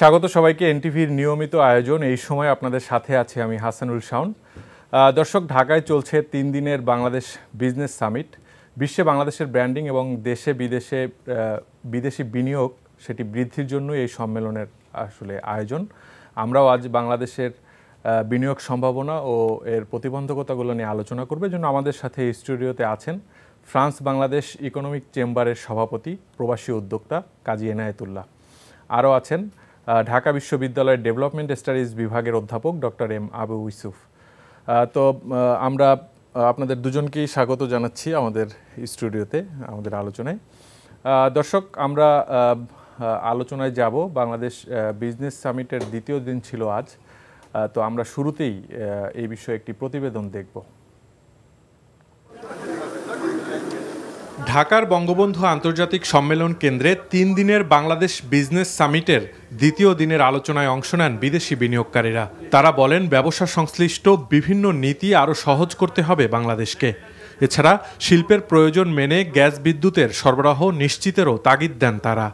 স্বাগত সবাইকে এনটিভির নিয়মিত আয়োজন। এই সময় আপনাদের সাথে আছি আমি হাসানুল শাওন। দর্শক, ঢাকায় চলছে 3 দিনের বাংলাদেশ বিজনেস সামিট। বিশ্বে বাংলাদেশের ব্র্যান্ডিং এবং দেশে বিদেশে বিদেশি বিনিয়োগ সেটি বৃদ্ধির জন্য এই সম্মেলনের আসলে আয়োজন। আমরাও আজ বাংলাদেশের বিনিয়োগ সম্ভাবনা ও এর প্রতিবন্ধকতাগুলো নিয়ে আলোচনা করবে জন্য আমাদের সাথে এই স্টুডিওতে আছেন ফ্রান্স বাংলাদেশ ইকোনমিক চেম্বারের সভাপতি প্রবাসী উদ্যোক্তা কাজী এনায়েতুল্লাহ। আরও আছেন ঢাকা বিশ্ববিদ্যালয়ের ডেভেলপমেন্ট স্টাডিজ বিভাগের অধ্যাপক ডক্টর এম আবু ইউসুফ। তো আমরা আপনাদের দুজনকেই স্বাগত জানাচ্ছি আমাদের স্টুডিওতে, আমাদের আলোচনায়। দর্শক, আমরা আলোচনায় যাব। বাংলাদেশ বিজনেস সামিটের দ্বিতীয় দিন ছিল আজ। তো আমরা শুরুতেই এই বিষয়ে একটি প্রতিবেদন দেখব। ঢাকার বঙ্গবন্ধু আন্তর্জাতিক সম্মেলন কেন্দ্রে 3 দিনের বাংলাদেশ বিজনেস সামিটের দ্বিতীয় দিনের আলোচনায় অংশ নেন বিদেশি বিনিয়োগকারীরা। তারা বলেন, ব্যবসা সংশ্লিষ্ট বিভিন্ন নীতি আরও সহজ করতে হবে বাংলাদেশকে। এছাড়া শিল্পের প্রয়োজন মেনে গ্যাস বিদ্যুতের সরবরাহ নিশ্চিতেরও তাগিদ দেন তারা।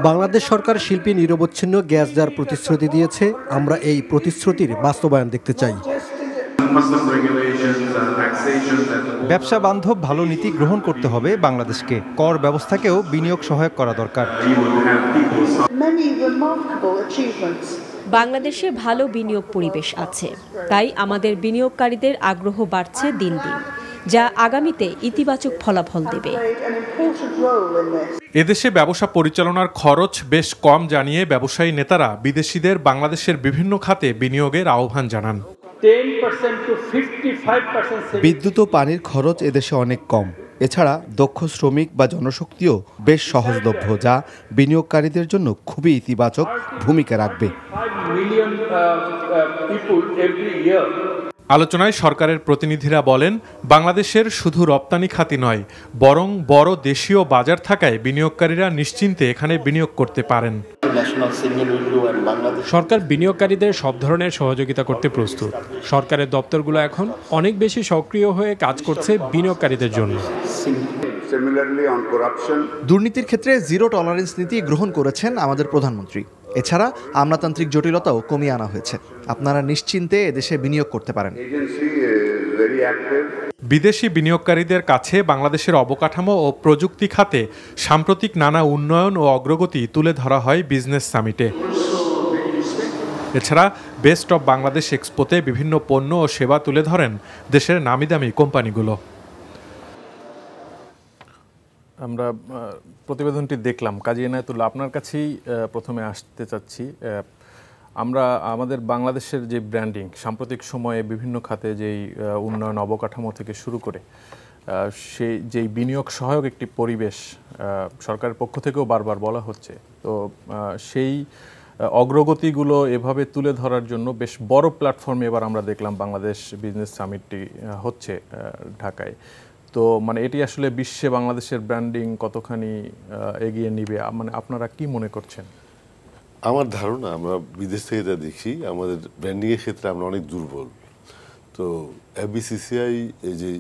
বাংলাদেশ সরকার শিল্পী নিরবচ্ছিন্ন গ্যাস দেওয়ার প্রতিশ্রুতি দিয়েছে। আমরা এই প্রতিশ্রুতির বাস্তবায়ন দেখতে চাই। ব্যবসা বান্ধব ভালো নীতি গ্রহণ করতে হবে বাংলাদেশকে। কর ব্যবস্থাকেও বিনিয়োগ সহায়ক করা দরকার। বাংলাদেশে ভালো বিনিয়োগ পরিবেশ আছে, তাই আমাদের বিনিয়োগকারীদের আগ্রহ বাড়ছে দিন দিন, যা আগামীতে ইতিবাচক ফলাফল দেবে। এদেশে ব্যবসা পরিচালনার খরচ বেশ কম জানিয়ে ব্যবসায়ী নেতারা বিদেশিদের বাংলাদেশের বিভিন্ন খাতে বিনিয়োগের আহ্বান জানান। বিদ্যুৎ ও পানির খরচ এদেশে অনেক কম। এছাড়া দক্ষ শ্রমিক বা জনশক্তিও বেশ সহজলভ্য, যা বিনিয়োগকারীদের জন্য খুবই ইতিবাচক ভূমিকা রাখবে। আলোচনায় সরকারের প্রতিনিধিরা বলেন, বাংলাদেশের শুধু রপ্তানি খাতি নয়, বরং বড় দেশীয় বাজার থাকায় বিনিয়োগকারীরা নিশ্চিন্তে এখানে বিনিয়োগ করতে পারেন। সরকার বিনিয়োগকারীদের সব ধরনের সহযোগিতা করতে প্রস্তুত। সরকারের দপ্তরগুলো এখন অনেক বেশি সক্রিয় হয়ে কাজ করছে বিনিয়োগকারীদের জন্য। দুর্নীতির ক্ষেত্রে জিরো টলারেন্স নীতি গ্রহণ করেছেন আমাদের প্রধানমন্ত্রী। এছাড়া আমলাতান্ত্রিক জটিলতাও কমিয়ে আনা হয়েছে। আপনারা নিশ্চিন্তে এদেশে বিনিয়োগ করতে পারেন। বিদেশি বিনিয়োগকারীদের কাছে বাংলাদেশের অবকাঠামো ও প্রযুক্তি খাতে সাম্প্রতিক নানা উন্নয়ন ও অগ্রগতি তুলে ধরা হয় বিজনেস সামিটে। এছাড়া বেস্ট অব বাংলাদেশ এক্সপোতে বিভিন্ন পণ্য ও সেবা তুলে ধরেন দেশের নামিদামি কোম্পানিগুলো। আমরা প্রতিবেদনটি দেখলাম। কাজী এনায়েতুল্লাহ, আপনার কাছেই প্রথমে আসতে চাচ্ছি। আমরা আমাদের বাংলাদেশের যে ব্র্যান্ডিং সাম্প্রতিক সময়ে বিভিন্ন খাতে যেই উন্নয়ন অবকাঠামো থেকে শুরু করে সেই যেই বিনিয়োগ সহায়ক একটি পরিবেশ সরকারের পক্ষ থেকেও বারবার বলা হচ্ছে, তো সেই অগ্রগতিগুলো এভাবে তুলে ধরার জন্য বেশ বড় প্ল্যাটফর্মে এবার আমরা দেখলাম বাংলাদেশ বিজনেস সামিটটি হচ্ছে ঢাকায়। তো মানে এটি আসলে বিশ্বে বাংলাদেশের ব্র্যান্ডিং কতখানি এগিয়ে নিবে, মানে আপনারা কি মনে করছেন? আমার ধারণা, আমরা বিদেশ থেকে যা দেখি, আমাদের ব্র্যান্ডিংয়ের ক্ষেত্রে আমরা অনেক দুর্বল। তো এফবিসিসিআই এই যে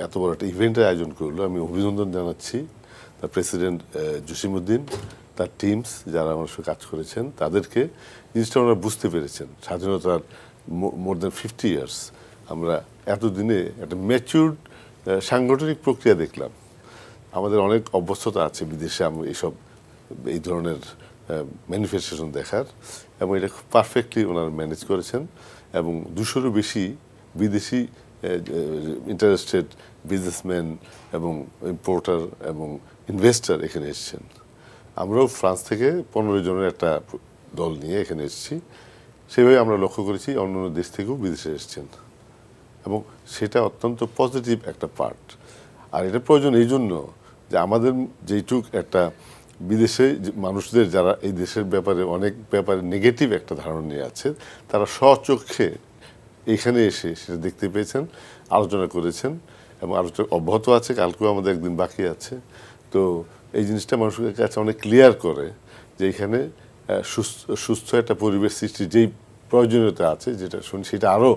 এত বড় একটা ইভেন্টের আয়োজন করলো, আমি অভিনন্দন জানাচ্ছি তার প্রেসিডেন্ট জসিমউদ্দিন, তার টিমস যারা আমার সঙ্গে কাজ করেছেন, তাদেরকে জিনিসটা ওনারা বুঝতে পেরেছেন। স্বাধীনতার মোর দ্যান 50 ইয়ার্স আমরা এতদিনে একটা ম্যাচিউরড সাংগঠনিক প্রক্রিয়া দেখলাম। আমাদের অনেক অভ্যস্ততা আছে বিদেশে আমরা এই ধরনের ম্যানিফেস্টেশন দেখার, এবং এটা খুব পারফেক্টলি ওনারা ম্যানেজ করেছেন। এবং 200-এরও বেশি বিদেশি ইন্টারেস্টেড বিজনেসম্যান এবং ইম্পোর্টার এবং ইনভেস্টর এখানে এসেছেন। আমরাও ফ্রান্স থেকে 15 জনের একটা দল নিয়ে এখানে এসেছি। সেভাবে আমরা লক্ষ্য করেছি অন্যান্য দেশ থেকেও বিদেশে এসেছেন, এবং সেটা অত্যন্ত পজিটিভ একটা পার্ট। আর এটা প্রয়োজন এই জন্য যে আমাদের যেইটুক একটা বিদেশে মানুষদের যারা এই দেশের ব্যাপারে অনেক ব্যাপারে নেগেটিভ একটা ধারণা নিয়ে আছে, তারা স্বচক্ষে এখানে এসে সেটা দেখতে পেয়েছেন, আলোচনা করেছেন, এবং আলোচনা অব্যাহত আছে। কালকেও আমাদের একদিন বাকি আছে। তো এই জিনিসটা মানুষের কাছে অনেক ক্লিয়ার করে যে এখানে সুস্থ একটা পরিবেশ সৃষ্টির যেই প্রয়োজনীয়তা আছে, যেটা শুনি সেটা আরও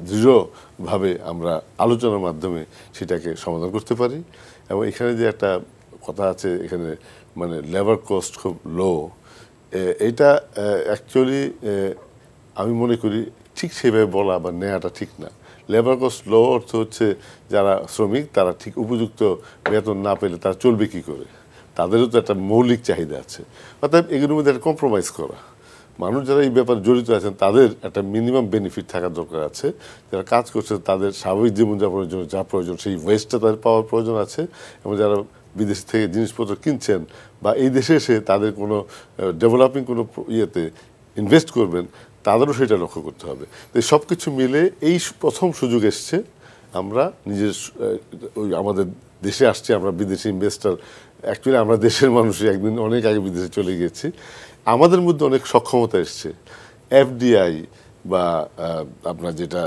দৃঢ়ভাবে আমরা আলোচনার মাধ্যমে সেটাকে সমাধান করতে পারি। এবং এখানে যে একটা কথা আছে, এখানে মানে লেবার কস্ট খুব লো, এটা অ্যাকচুয়ালি আমি মনে করি ঠিক সেভাবে বলা বা নেওয়াটা ঠিক না। লেবার কস্ট লো অর্থ হচ্ছে যারা শ্রমিক তারা ঠিক উপযুক্ত বেতন না পেলে তারা চলবে কী করে, তাদেরও তো একটা মৌলিক চাহিদা আছে। অর্থাৎ এগুলোর মধ্যে একটা কম্প্রোমাইজ করা, মানুষ যারা এই ব্যাপারে জড়িত আছেন তাদের একটা মিনিমাম বেনিফিট থাকার দরকার আছে। যারা কাজ করছে তাদের স্বাভাবিক জীবনযাপনের জন্য যা প্রয়োজন সেই ওয়েস্টটা তাদের পাওয়ার প্রয়োজন আছে, এবং যারা বিদেশ থেকে জিনিসপত্র কিনছেন বা এই দেশে এসে তাদের কোনো ডেভেলপিং কোনো ইয়েতে ইনভেস্ট করবেন তাদেরও সেটা লক্ষ্য করতে হবে। তো সব কিছু মিলে এই প্রথম সুযোগ এসছে, আমরা নিজের আমাদের দেশে আসছি, আমরা বিদেশি ইনভেস্টার, অ্যাকচুয়ালি আমরা দেশের মানুষই একদিন অনেক আগে বিদেশে চলে গেছি, আমাদের মধ্যে অনেক সক্ষমতা এসছে। এফডিআই বা আপনার যেটা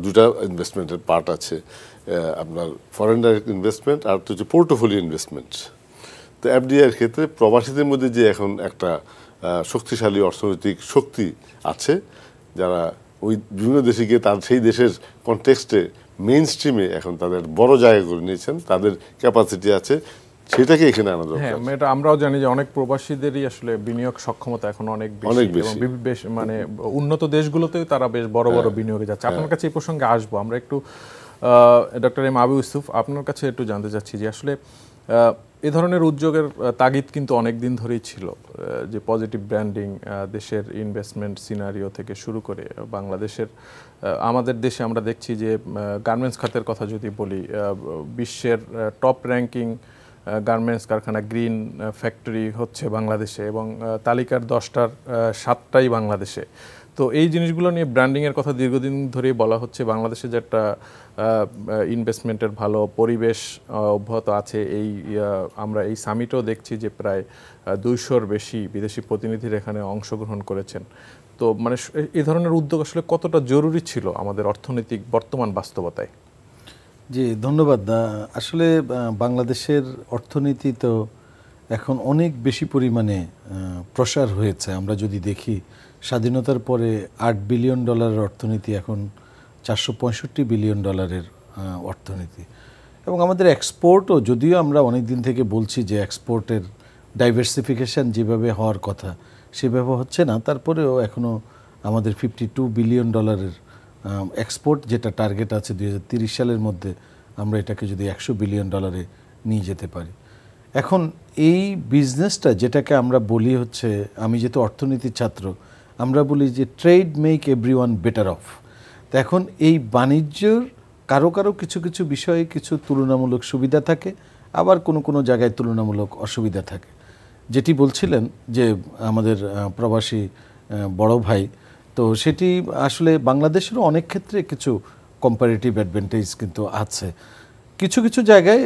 দুটা ইনভেস্টমেন্টের পার্ট আছে, আপনার ফরেন ডাইরেক্ট ইনভেস্টমেন্ট আর হচ্ছে পোর্টফোলিও ইনভেস্টমেন্ট। তো এফডিআইয়ের ক্ষেত্রে প্রবাসীদের মধ্যে যে এখন একটা শক্তিশালী অর্থনৈতিক শক্তি আছে, যারা ওই বিভিন্ন দেশে গিয়ে তার সেই দেশের কনটেক্সটে মেইন স্ট্রিমে এখন তাদের বড় জায়গা করে নিয়েছেন, তাদের ক্যাপাসিটি আছে, সেটাকে এখানে আনা দরকার। হ্যাঁ, এটা আমরাও জানি যে অনেক প্রবাসীদেরই আসলে বিনিয়োগ সক্ষমতা এখন অনেক বেশি, বেশ মানে উন্নত দেশগুলোতেও তারা বেশ বড় বড় বিনিয়োগে যাচ্ছে। আপনার কাছে এই প্রসঙ্গে আসবো আমরা একটু। ডক্টর এম আবু ইউসুফ, আপনার কাছে একটু জানতে চাচ্ছি যে আসলে এ ধরনের উদ্যোগের তাগিদ কিন্তু অনেক দিন ধরেই ছিল, যে পজিটিভ ব্র্যান্ডিং, দেশের ইনভেস্টমেন্ট সিনারিও থেকে শুরু করে বাংলাদেশের, আমাদের দেশে আমরা দেখছি যে গার্মেন্টস খাতের কথা যদি বলি, বিশ্বের টপ র্যাঙ্কিং গার্মেন্টস কারখানা গ্রিন ফ্যাক্টরি হচ্ছে বাংলাদেশে, এবং তালিকার 10টার 7টাই বাংলাদেশে। তো এই জিনিসগুলো নিয়ে ব্র্যান্ডিংয়ের কথা দীর্ঘদিন ধরেই বলা হচ্ছে। বাংলাদেশে যে একটা ইনভেস্টমেন্টের ভালো পরিবেশ অব্যাহত আছে, আমরা এই সামিটেও দেখছি যে প্রায় 200-র বেশি বিদেশি প্রতিনিধিরা এখানে অংশগ্রহণ করেছেন। তো মানে এই ধরনের উদ্যোগ আসলে কতটা জরুরি ছিল আমাদের অর্থনৈতিক বর্তমান বাস্তবতায়? জি, ধন্যবাদ। আসলে বাংলাদেশের অর্থনীতি তো এখন অনেক বেশি পরিমাণে প্রসার হয়েছে। আমরা যদি দেখি স্বাধীনতার পরে $8 বিলিয়ন অর্থনীতি এখন $465 বিলিয়ন অর্থনীতি, এবং আমাদের এক্সপোর্টও, যদিও আমরা অনেক দিন থেকে বলছি যে এক্সপোর্টের ডাইভার্সিফিকেশন যেভাবে হওয়ার কথা সেভাবে হচ্ছে না, তারপরেও এখনও আমাদের $52 বিলিয়ন এক্সপোর্ট যেটা টার্গেট আছে 2030 সালের মধ্যে, আমরা এটাকে যদি $100 বিলিয়ন নিয়ে যেতে পারি। এখন এই বিজনেসটা যেটাকে আমরা বলি হচ্ছে, আমি যেহেতু অর্থনীতির ছাত্র, আমরা বলি যে trade make everyone better of. তো এখন এই বাণিজ্যর কারো কারো কিছু কিছু বিষয়ে কিছু তুলনামূলক সুবিধা থাকে, আবার কোনো কোনো জায়গায় তুলনামূলক অসুবিধা থাকে। যেটি বলছিলেন যে আমাদের প্রবাসী বড় ভাই, তো সেটি আসলে বাংলাদেশেরও অনেক ক্ষেত্রে কিছু কম্পারেটিভ অ্যাডভান্টেজ কিন্তু আছে। কিছু কিছু জায়গায়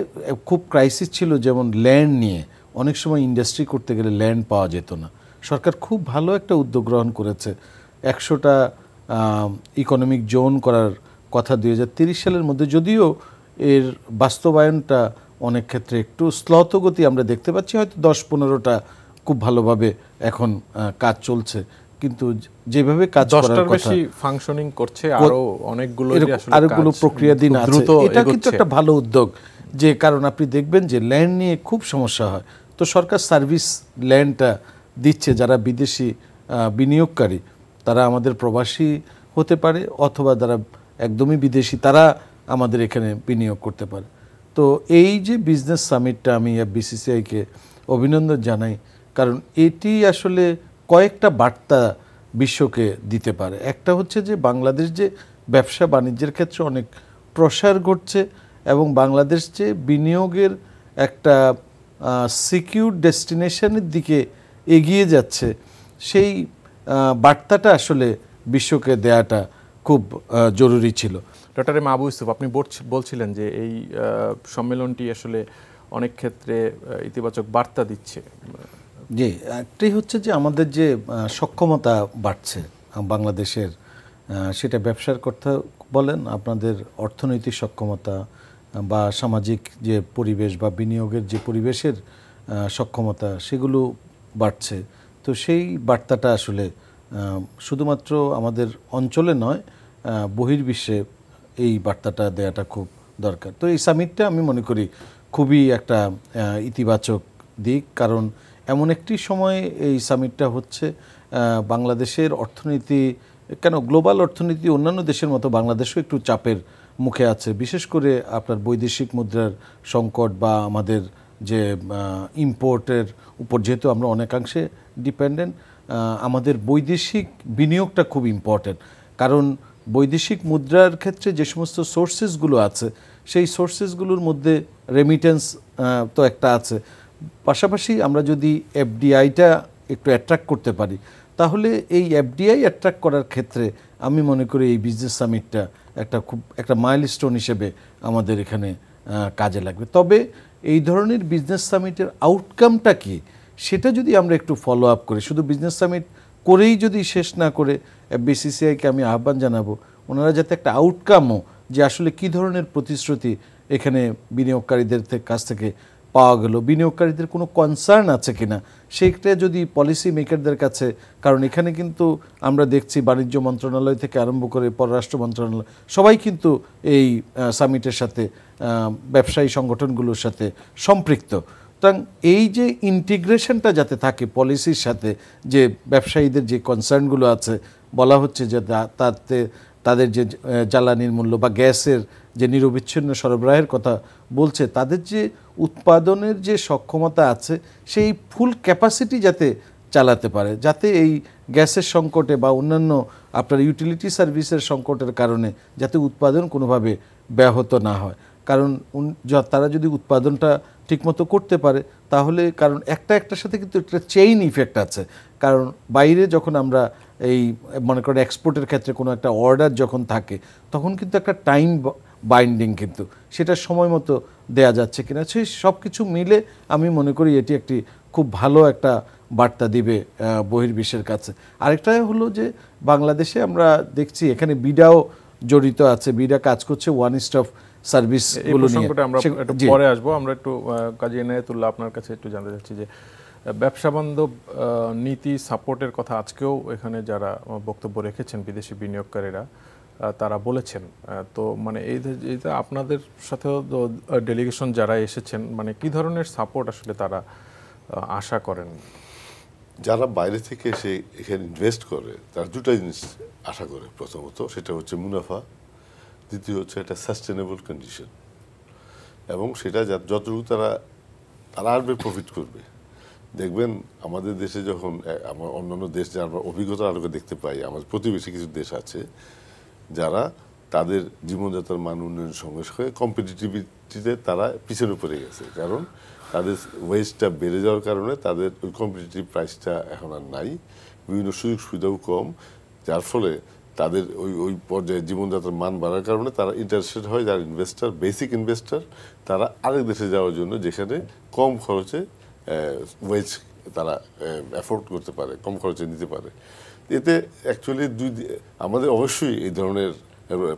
খুব ক্রাইসিস ছিল, যেমন ল্যান্ড নিয়ে অনেক সময় ইন্ডাস্ট্রি করতে গেলে ল্যান্ড পাওয়া যেত না। সরকার খুব ভালো একটা উদ্যোগ গ্রহণ করেছে, 100টা ইকোনমিক জোন করার কথা 2030 সালের মধ্যে, যদিও এর বাস্তবায়নটা অনেক ক্ষেত্রে একটু স্লথগতি আমরা দেখতে পাচ্ছি, হয়তো 10-15টা খুব ভালোভাবে এখন কাজ চলছে, কিন্তু যেভাবে কাজ করার কথা বেশি ফাংশনিং করছে, আরো অনেকগুলো প্রক্রিয়াধীন আছে। এটা কিন্তু একটা ভালো উদ্যোগ, যে কারণ আপনি দেখবেন যে ল্যান্ড নিয়ে খুব সমস্যা হয়, তো সরকার সার্ভিস ল্যান্ডটা দিচ্ছে। যারা বিদেশি বিনিয়োগকারী তারা আমাদের প্রবাসী হতে পারে, অথবা যারা একদমই বিদেশি তারা আমাদের এখানে বিনিয়োগ করতে পারে। তো এই যে বিজনেস সামিটটা, আমি বিসিসিআইকে অভিনন্দন জানাই, কারণ এটি আসলে কয়েকটা বার্তা বিশ্বকে দিতে পারে। একটা হচ্ছে যে বাংলাদেশ যে ব্যবসা বাণিজ্যের ক্ষেত্রে অনেক প্রসার ঘটছে, এবং বাংলাদেশ যে বিনিয়োগের একটা সিকিউর ডেস্টিনেশনের দিকে এগিয়ে যাচ্ছে, সেই বার্তাটা আসলে বিশ্বকে দেয়াটা খুব জরুরি ছিল। ডক্টর এম আবু ইউসুফ, আপনি বলছিলেন যে এই সম্মেলনটি আসলে অনেক ক্ষেত্রে ইতিবাচক বার্তা দিচ্ছে। জি, একটাই হচ্ছে যে আমাদের যে সক্ষমতা বাড়ছে বাংলাদেশের, সেটা ব্যবসার কথা বলেন, আপনাদের অর্থনৈতিক সক্ষমতা বা সামাজিক যে পরিবেশ বা বিনিয়োগের যে পরিবেশের সক্ষমতা, সেগুলো বাড়ছে। তো সেই বার্তাটা আসলে শুধুমাত্র আমাদের অঞ্চলে নয়, বহির্বিশ্বে এই বার্তাটা দেওয়াটা খুব দরকার। তো এই সামিটটা আমি মনে করি খুবই একটা ইতিবাচক দিক, কারণ এমন একটি সময় এই সামিটটা হচ্ছে, বাংলাদেশের অর্থনীতি কেন গ্লোবাল অর্থনীতি অন্যান্য দেশের মতো বাংলাদেশও একটু চাপের মুখে আছে, বিশেষ করে আপনার বৈদেশিক মুদ্রার সংকট বা আমাদের যে ইম্পোর্টের উপর যেহেতু আমরা অনেকাংশে ডিপেন্ডেন্ট, আমাদের বৈদেশিক বিনিয়োগটা খুব ইম্পর্টেন্ট। কারণ বৈদেশিক মুদ্রার ক্ষেত্রে যে সমস্ত সোর্সেসগুলো আছে সেই সোর্সেসগুলোর মধ্যে রেমিটেন্স তো একটা আছে, পাশাপাশি আমরা যদি এফডিআইটা একটু অ্যাট্রাক্ট করতে পারি তাহলে এই এফডিআই অ্যাট্রাক্ট করার ক্ষেত্রে আমি মনে করি এই বিজনেস সামিটটা একটা মাইলস্টোন হিসেবে আমাদের এখানে কাজে লাগবে। তবে এই ধরনের বিজনেস সামিটের আউটকামটা কি সেটা যদি আমরা একটু ফলো আপ করি, শুধু বিজনেস সামিট করেই যদি শেষ না করে বিসিসিআইকে আমি আহ্বান জানাবো ওনারা যাতে একটা আউটকামও যে আসলে কি ধরনের প্রতিশ্রুতি এখানে বিনিয়োগকারীদের কাছ থেকে পাওয়া গেল, বিনিয়োগকারীদের কোনো কনসার্ন আছে কিনা সেইটা যদি পলিসি মেকারদের কাছে, কারণ এখানে কিন্তু আমরা দেখছি বাণিজ্য মন্ত্রণালয় থেকে আরম্ভ করে পররাষ্ট্র মন্ত্রণালয় সবাই কিন্তু এই সামিটের সাথে ব্যবসায়ী সংগঠনগুলোর সাথে সম্পৃক্ত। সুতরাং এই যে ইন্টিগ্রেশনটা যাতে থাকে পলিসির সাথে, যে ব্যবসায়ীদের যে কনসার্নগুলো আছে, বলা হচ্ছে যে তাতে তাদের যে জ্বালানির মূল্য বা গ্যাসের যে নিরবিচ্ছিন্ন সরবরাহের কথা বলছে, তাদের যে উৎপাদনের যে সক্ষমতা আছে সেই ফুল ক্যাপাসিটি যাতে চালাতে পারে, যাতে এই গ্যাসের সংকটে বা অন্যান্য আপনার ইউটিলিটি সার্ভিসের সংকটের কারণে যাতে উৎপাদন কোনোভাবে ব্যাহত না হয়। কারণ তারা যদি উৎপাদনটা ঠিকমতো করতে পারে তাহলে, কারণ একটার সাথে কিন্তু একটা চেইন ইফেক্ট আছে। কারণ বাইরে যখন আমরা এই মনে করেন এক্সপোর্টের ক্ষেত্রে কোনো একটা অর্ডার যখন থাকে তখন কিন্তু একটা টাইম বাইন্ডিং, কিন্তু সেটা সময় মতো দেয়া যাচ্ছে কিনা, সেই সব কিছু মিলে আমি মনে করি এটি একটি খুব ভালো একটা বার্তা দিবে বহির্বিশ্বের কাছে। আরেকটা হলো যে বাংলাদেশে আমরা দেখছি এখানে বিডাও জড়িত আছে, বিডা কাজ করছে ওয়ান স্টপ সার্ভিস গুলো নিয়ে। আমরা একটু পরে আসবো। আমরা একটু কাজী এনায়েতুল্লাহ আপনার কাছে একটু জানতে চাচ্ছি যে ব্যবসা বান্ধব নীতি সাপোর্টের কথা আজকেও এখানে যারা বক্তব্য রেখেছেন বিদেশি বিনিয়োগকারীরা তারা বলেছেন, তো মানে এইটা আপনাদের সাথেও ডেলিগেশন যারা এসেছেন মানে কি ধরনের সাপোর্ট আসলে তারা আশা করেন? যারা বাইরে থেকে এসে এখানে ইনভেস্ট করে তারা দুটা জিনিস আশা করে, প্রথমত সেটা হচ্ছে মুনাফা, দ্বিতীয় হচ্ছে একটা সাস্টেনেবল কন্ডিশন, এবং সেটা যতটুকু তারা আসবে প্রফিট করবে। দেখবেন আমাদের দেশে যখন আমার অন্যান্য দেশ যারা আমরা অভিজ্ঞতা আলোকে দেখতে পাই, আমাদের প্রতিবেশী কিছু দেশ আছে যারা তাদের জীবনযাত্রার মান উন্নয়নের সঙ্গে সঙ্গে কম্পিটিটিভিটিতে তারা পিছনে পড়ে গেছে, কারণ তাদের ওয়েজটা বেড়ে যাওয়ার কারণে তাদের ওই কম্পিটিটিভ প্রাইসটা এখন আর নাই, বিভিন্ন সুযোগ সুবিধাও কম, যার ফলে তাদের ওই পর্যায়ে জীবনযাত্রার মান বাড়ার কারণে তারা ইন্টারেস্টেড হয়, যারা ইনভেস্টার বেসিক ইনভেস্টার তারা আরেক দেশে যাওয়ার জন্য যেখানে কম খরচে ওয়েজ তারা অ্যাফোর্ড করতে পারে, কম খরচে নিতে পারে। এতে অ্যাকচুয়ালি আমাদের অবশ্যই এই ধরনের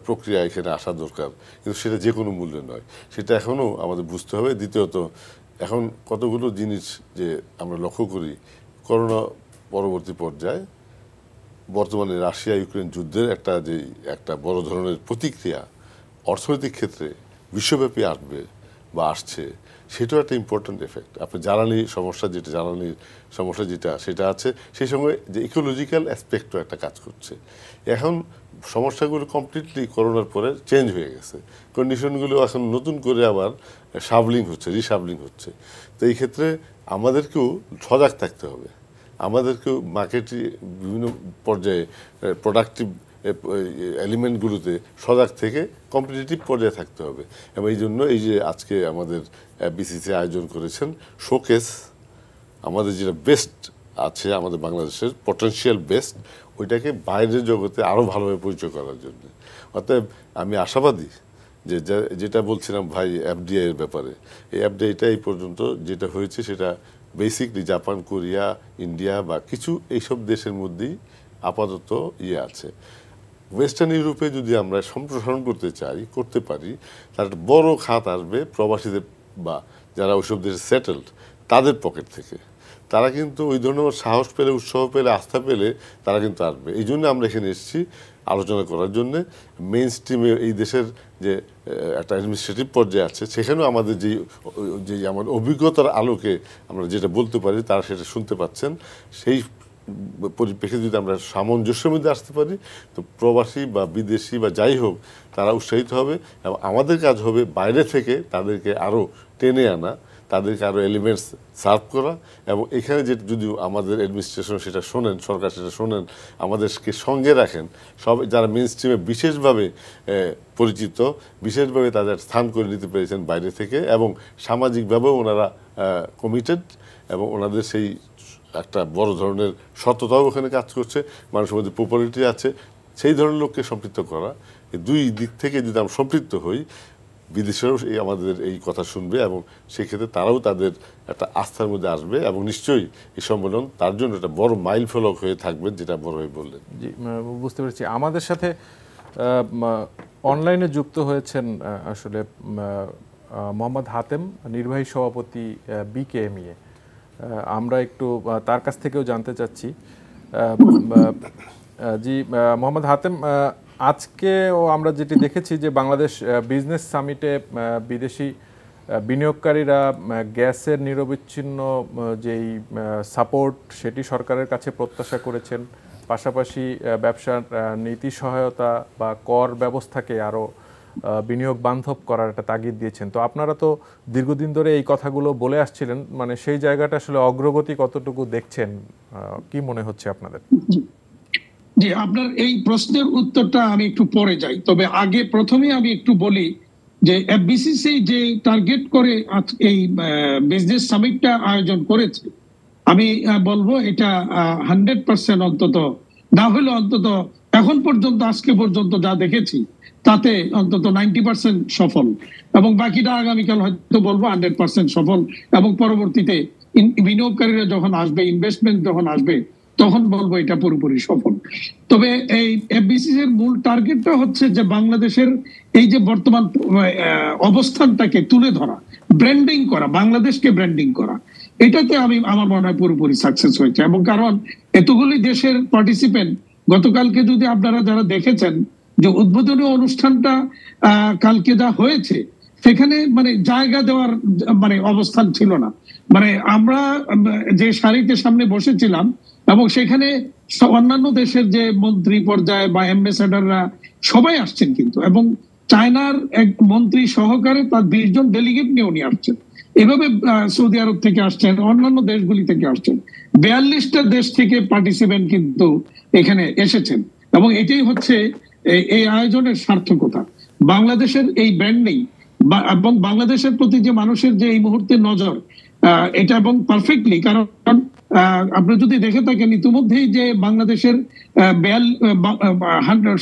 প্রক্রিয়া এখানে আসা দরকার, কিন্তু সেটা যে কোনো মূল্যে নয়, সেটা এখনও আমাদের বুঝতে হবে। দ্বিতীয়ত এখন কতগুলো জিনিস যে আমরা লক্ষ্য করি, করোনা পরবর্তী পর্যায়ে বর্তমানে রাশিয়া ইউক্রেন যুদ্ধের একটা বড় ধরনের প্রতিক্রিয়া অর্থনৈতিক ক্ষেত্রে বিশ্বব্যাপী আসবে বা আসছে, সেটাও একটা ইম্পর্ট্যান্ট এফেক্ট। আপনার জ্বালানির সমস্যা যেটা সেটা আছে, সেই সঙ্গে যে ইকোলজিক্যাল অ্যাসপেক্টও একটা কাজ করছে। এখন সমস্যাগুলো কমপ্লিটলি করোনার পরে চেঞ্জ হয়ে গেছে, কন্ডিশনগুলো এখন নতুন করে আবার রিশাবলিং হচ্ছে। তো এই ক্ষেত্রে আমাদেরকেও সজাগ থাকতে হবে, আমাদেরকেও মার্কেটে বিভিন্ন পর্যায়ে প্রোডাক্টিভ এলিমেন্টগুলোতে সজাগ থেকে কম্পিটিটিভ পর্যায়ে থাকতে হবে। এবং এই জন্য এই যে আজকে আমাদের বিসিসিআই আয়োজন করেছেন শোকেস, আমাদের যেটা বেস্ট আছে আমাদের বাংলাদেশের পটেনশিয়াল বেস্ট, ওইটাকে বাইরের জগতে আরও ভালোভাবে পরিচয় করার জন্য। অতএব আমি আশাবাদী যে যেটা বলছিলাম ভাই এফডিআই এর ব্যাপারে, এই এফডিআইটা এই পর্যন্ত যেটা হয়েছে সেটা বেসিকলি জাপান, কোরিয়া, ইন্ডিয়া বা কিছু এইসব দেশের মধ্যেই আপাতত আছে। ওয়েস্টার্ন ইউরোপে যদি আমরা সম্প্রসারণ করতে পারি, তার একটা বড় খাত আসবে প্রবাসীদের বা যারা ওইসব দেশে সেটেলড তাদের পকেট থেকে। তারা কিন্তু ওই ধরনের সাহস পেলে, উৎসাহ পেলে, আস্থা পেলে তারা কিন্তু আসবে। এই জন্য আমরা এখানে এসেছি আলোচনা করার জন্য। মেইন স্ট্রিমে এই দেশের যে একটা অ্যাডমিনিস্ট্রেটিভ পর্যায়ে আছে, সেখানেও আমাদের যে আমার অভিজ্ঞতার আলোকে আমরা যেটা বলতে পারি তারা সেটা শুনতে পাচ্ছেন। সেই পরিপ্রেক্ষিতে যদি আমরা সামঞ্জস্যের মধ্যে আসতে পারি, তো প্রবাসী বা বিদেশি বা যাই হোক তারা উৎসাহিত হবে, এবং আমাদের কাজ হবে বাইরে থেকে তাদেরকে আরও টেনে আনা, তাদেরকে আরও এলিমেন্টস সার্ভ করা। এবং এখানে যে যদি আমাদের অ্যাডমিনিস্ট্রেশন সেটা শোনেন, সরকার সেটা শোনেন, আমাদেরকে সঙ্গে রাখেন, সব যারা মেইন স্ট্রিমে বিশেষভাবে পরিচিত, বিশেষভাবে তাদের স্থান করে নিতে পেরেছেন বাইরে থেকে, এবং সামাজিকভাবেও ওনারা কমিটেড, এবং ওনাদের সেই একটা বড় ধরনের সততাও ওখানে কাজ করছে, মানুষের মধ্যে পপুলারিটি আছে, সেই ধরনের লোককে সম্পৃক্ত করা। এই দুই দিক থেকে যদি আমরা সম্পৃক্ত হই, বিদেশেরও আমাদের এই কথা শুনবে, এবং সেক্ষেত্রে তারাও তাদের একটা আস্থার মধ্যে আসবে, এবং নিশ্চয়ই এই সম্মেলন তার জন্য একটা বড় মাইল ফলক হয়ে থাকবে, যেটা বড় ভাই বললেন। জি, বুঝতে পেরেছি। আমাদের সাথে অনলাইনে যুক্ত হয়েছেন আসলে মোহাম্মদ হাতেম, নির্বাহী সভাপতি বিকেএমইএ। আমরা একটু তার কাছ থেকেও জানতে চাচ্ছি। জি মোহাম্মদ হাতেম, আজকেও আমরা যেটি দেখেছি যে বাংলাদেশ বিজনেস সামিটে বিদেশি বিনিয়োগকারীরা গ্যাসের নিরবিচ্ছিন্ন যেই সাপোর্ট সেটি সরকারের কাছে প্রত্যাশা করেছেন, পাশাপাশি ব্যবসার নীতি সহায়তা বা কর ব্যবস্থাকে আরও বিনিয়োগ বান্ধব করার একটা তাগিদ দিয়েছেন। তো আপনারা তো দীর্ঘদিন ধরে এই কথাগুলো বলে আসছিলেন, মানে সেই জায়গাটা আসলে অগ্রগতি কতটুকু দেখছেন, কি মনে হচ্ছে আপনাদের? জি, আপনার এই প্রশ্নের উত্তরটা আমি একটু পরে যাই, তবে আগে প্রথমে আমি একটু বলি যে এফবিসিসি যে টার্গেট করে এই বিজনেস সামিটটা আয়োজন করেছে, আমি বলবো এটা 100% অন্তত না হলে অন্তত এখন পর্যন্ত আজকে পর্যন্ত যা দেখেছি তাতে অন্তত 90% সফল, এবং বাকিটা আগামীকাল হয়তো বলবো 100% সফল, এবং পরবর্তীতে বিনিয়োগকারীরা যখন আসবে, ইনভেস্টমেন্ট যখন আসবে, তখন বলবো এটা পুরোপুরি সফল। তবে এই এফবিসিসির মূল টার্গেটটা হচ্ছে যে বাংলাদেশের এই যে বর্তমান অবস্থানটাকে তুলে ধরা, ব্র্যান্ডিং করা, বাংলাদেশকে ব্র্যান্ডিং করা, এটাতে আমার মনে হয় পুরোপুরি সাকসেস হয়েছে। এবং কারণ এতগুলি দেশের পার্টিসিপেন্ট, গতকালকে যদি আপনারা যারা দেখেছেন যে উদ্বোধনী অনুষ্ঠানটা কালকে যা হয়েছে, সেখানে মানে জায়গা দেওয়ার মানে অবস্থান ছিল না। মানে আমরা যে সারিতে সামনে বসেছিলাম, এবং সেখানে অন্যান্য দেশের যে মন্ত্রী পর্যায়ে বা অ্যাম্বাসেডাররা সবাই আসছেন কিন্তু, এবং চায়নার এক মন্ত্রী সহকারে তার 20 জন ডেলিগেট নিয়ে উনি আসছেন। এভাবে সৌদি আরব থেকে আসছেন, অন্যান্য দেশগুলি থেকে আসছেন, 42টা দেশ থেকে পার্টিসিপেন্ট কিন্তু এখানে এসেছেন। এবং এটাই হচ্ছে এই আয়োজনের সার্থকতা, বাংলাদেশের এই ব্র্যান্ডিং এবং বাংলাদেশের প্রতি যে মানুষের যে এই মুহূর্তে নজর, এটা এবং পারফেক্টলি, কারণ আপনি যদি দেখে থাকেন ইতিমধ্যেই যে বাংলাদেশের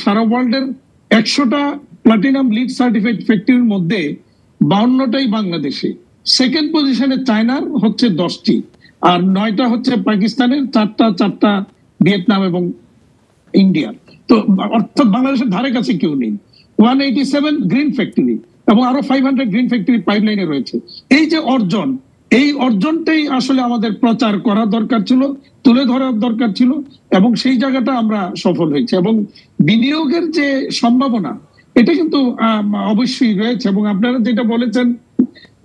সারা ওয়ার্ল্ডের 100টা প্লাটিনাম লিড সার্টিফাইড ফ্যাক্টরির মধ্যে 52টাই বাংলাদেশে, সেকেন্ড পজিশনে চায়নার হচ্ছে 10টি, আর 9টা হচ্ছে পাকিস্তানের, 4টা ভিয়েতনাম এবং ইন্ডিয়া। তো অর্থাৎ বাংলাদেশের ধারে কাছে কেউ নেই। 187 গ্রিন ফ্যাক্টরি এবং আরো 500 গ্রিন ফ্যাক্টরি পাইপলাইনে রয়েছে। এই যে অর্জন, এই অর্জনটাই আসলে আমাদের প্রচার করা দরকার ছিল, তুলে ধরার দরকার ছিল, এবং সেই জায়গাটা আমরা সফল হয়েছে। এবং বিনিয়োগের যে সম্ভাবনা, এটা কিন্তু অবশ্যই রয়েছে। এবং আপনারা যেটা বলেছেন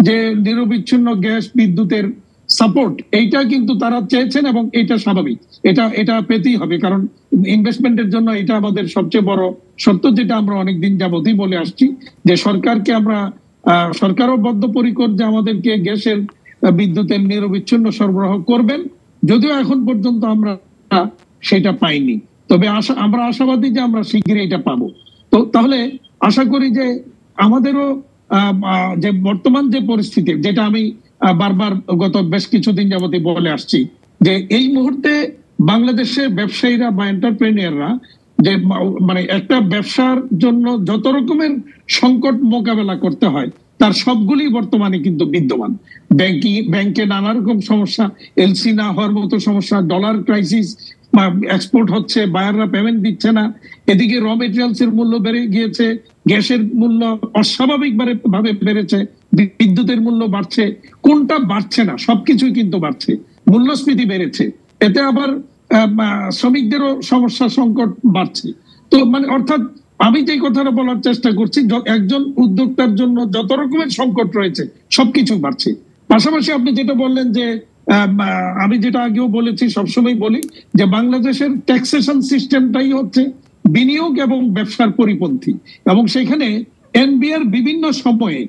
যে নিরবিচ্ছিন্ন গ্যাস বিদ্যুতের সাপোর্ট, এইটা কিন্তু তারা চেয়েছেন, এবং এটা স্বাভাবিক, এটা পেতেই হবে, কারণ ইনভেস্টমেন্টের জন্য এটা আমাদের সবচেয়ে বড় শর্ত, যেটা আমরা অনেকদিন যাবতই বলে আসছি যে সরকারকে আমরা, সরকারও বদ্ধপরিকর যে আমাদেরকে গ্যাসের বিদ্যুতের নিরবিচ্ছিন্ন সরবরাহ করবেন, যদিও এখন পর্যন্ত আমরা সেটা পাইনি। তবে আমরা আশাবাদী যে আমরা শীঘ্রই এটা পাবো। তো তাহলে আশা করি যে আমাদেরও যে বর্তমান যে পরিস্থিতি, যেটা আমি বারবার গত বেশ কিছুদিন যাবতই বলে আসছি, যে এই মুহূর্তে বাংলাদেশের ব্যবসায়ীরা বা এন্টারপ্রেনিয়াররা যে মানে একটা ব্যবসার জন্য যত রকমের সংকট মোকাবেলা করতে হয়, তার সবগুলি বর্তমানে কিন্তু বিদ্যমান। ব্যাংকে নানা রকম সমস্যা, এলসি না হওয়ার মতো সমস্যা, ডলার ক্রাইসিস, এক্সপোর্ট হচ্ছে, বায়াররা পেমেন্ট দিচ্ছে না, এদিকে র মেটেরিয়ালস এর মূল্য বেড়ে গিয়েছে, গ্যাসের মূল্য অস্বাভাবিক ভাবে বেড়েছে, বিদ্যুতের মূল্য বাড়ছে, কোনটা বাড়ছে না? সবকিছুই কিন্তু বাড়ছে। মূল্যস্ফীতি বেড়েছে, এতে আবার শ্রমিকদেরও সমস্যা সংকট বাড়ছে। তো মানে অর্থাৎ আমি যে কথাটা বলার চেষ্টা করছি, একজন উদ্যোক্তার জন্য যত রকমের সংকট রয়েছে সবকিছু বাড়ছে। পাশাপাশি আপনি যেটা বললেন যে আমি যেটা আগেও বলেছি, সবসময় বলি যে বাংলাদেশের ট্যাক্সেশন সিস্টেমটাই হচ্ছে বিনিয়োগ এবং ব্যবসার পরিপন্থী, এবং সেখানে এনবিআর বিভিন্ন সময়ে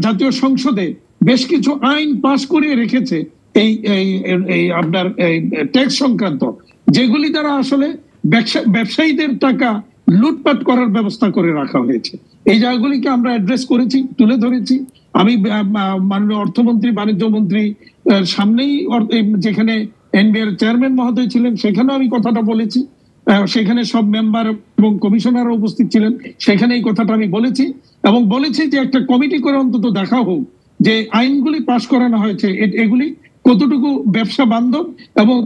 জাতীয় সংসদে বেশ কিছু আইন পাশ করিয়ে রেখেছে এই আপনার ট্যাক্স সংক্রান্ত, যেগুলি দ্বারা আসলে ব্যবসায়ীদের টাকা লুটপাট করার ব্যবস্থা করে রাখা হয়েছে। এই জায়গাগুলিকে আমরা অ্যাড্রেস করেছি, তুলে ধরেছি। আমি মাননীয় অর্থমন্ত্রী, বাণিজ্য মন্ত্রী সামনেই, যেখানে এনবিআর চেয়ারম্যান মহোদয় ছিলেন সেখানেও আমি কথাটা বলেছি, সেখানে সব মেম্বার এবং কমিশনারও উপস্থিত ছিলেন, সেখানে এই কথাটা আমি বলেছি, এবং বলেছি যে একটা কমিটি করে অন্তত দেখা হোক যে আইনগুলি পাশ করানো হয়েছে এগুলি কতটুকু ব্যবসা বান্ধব এবং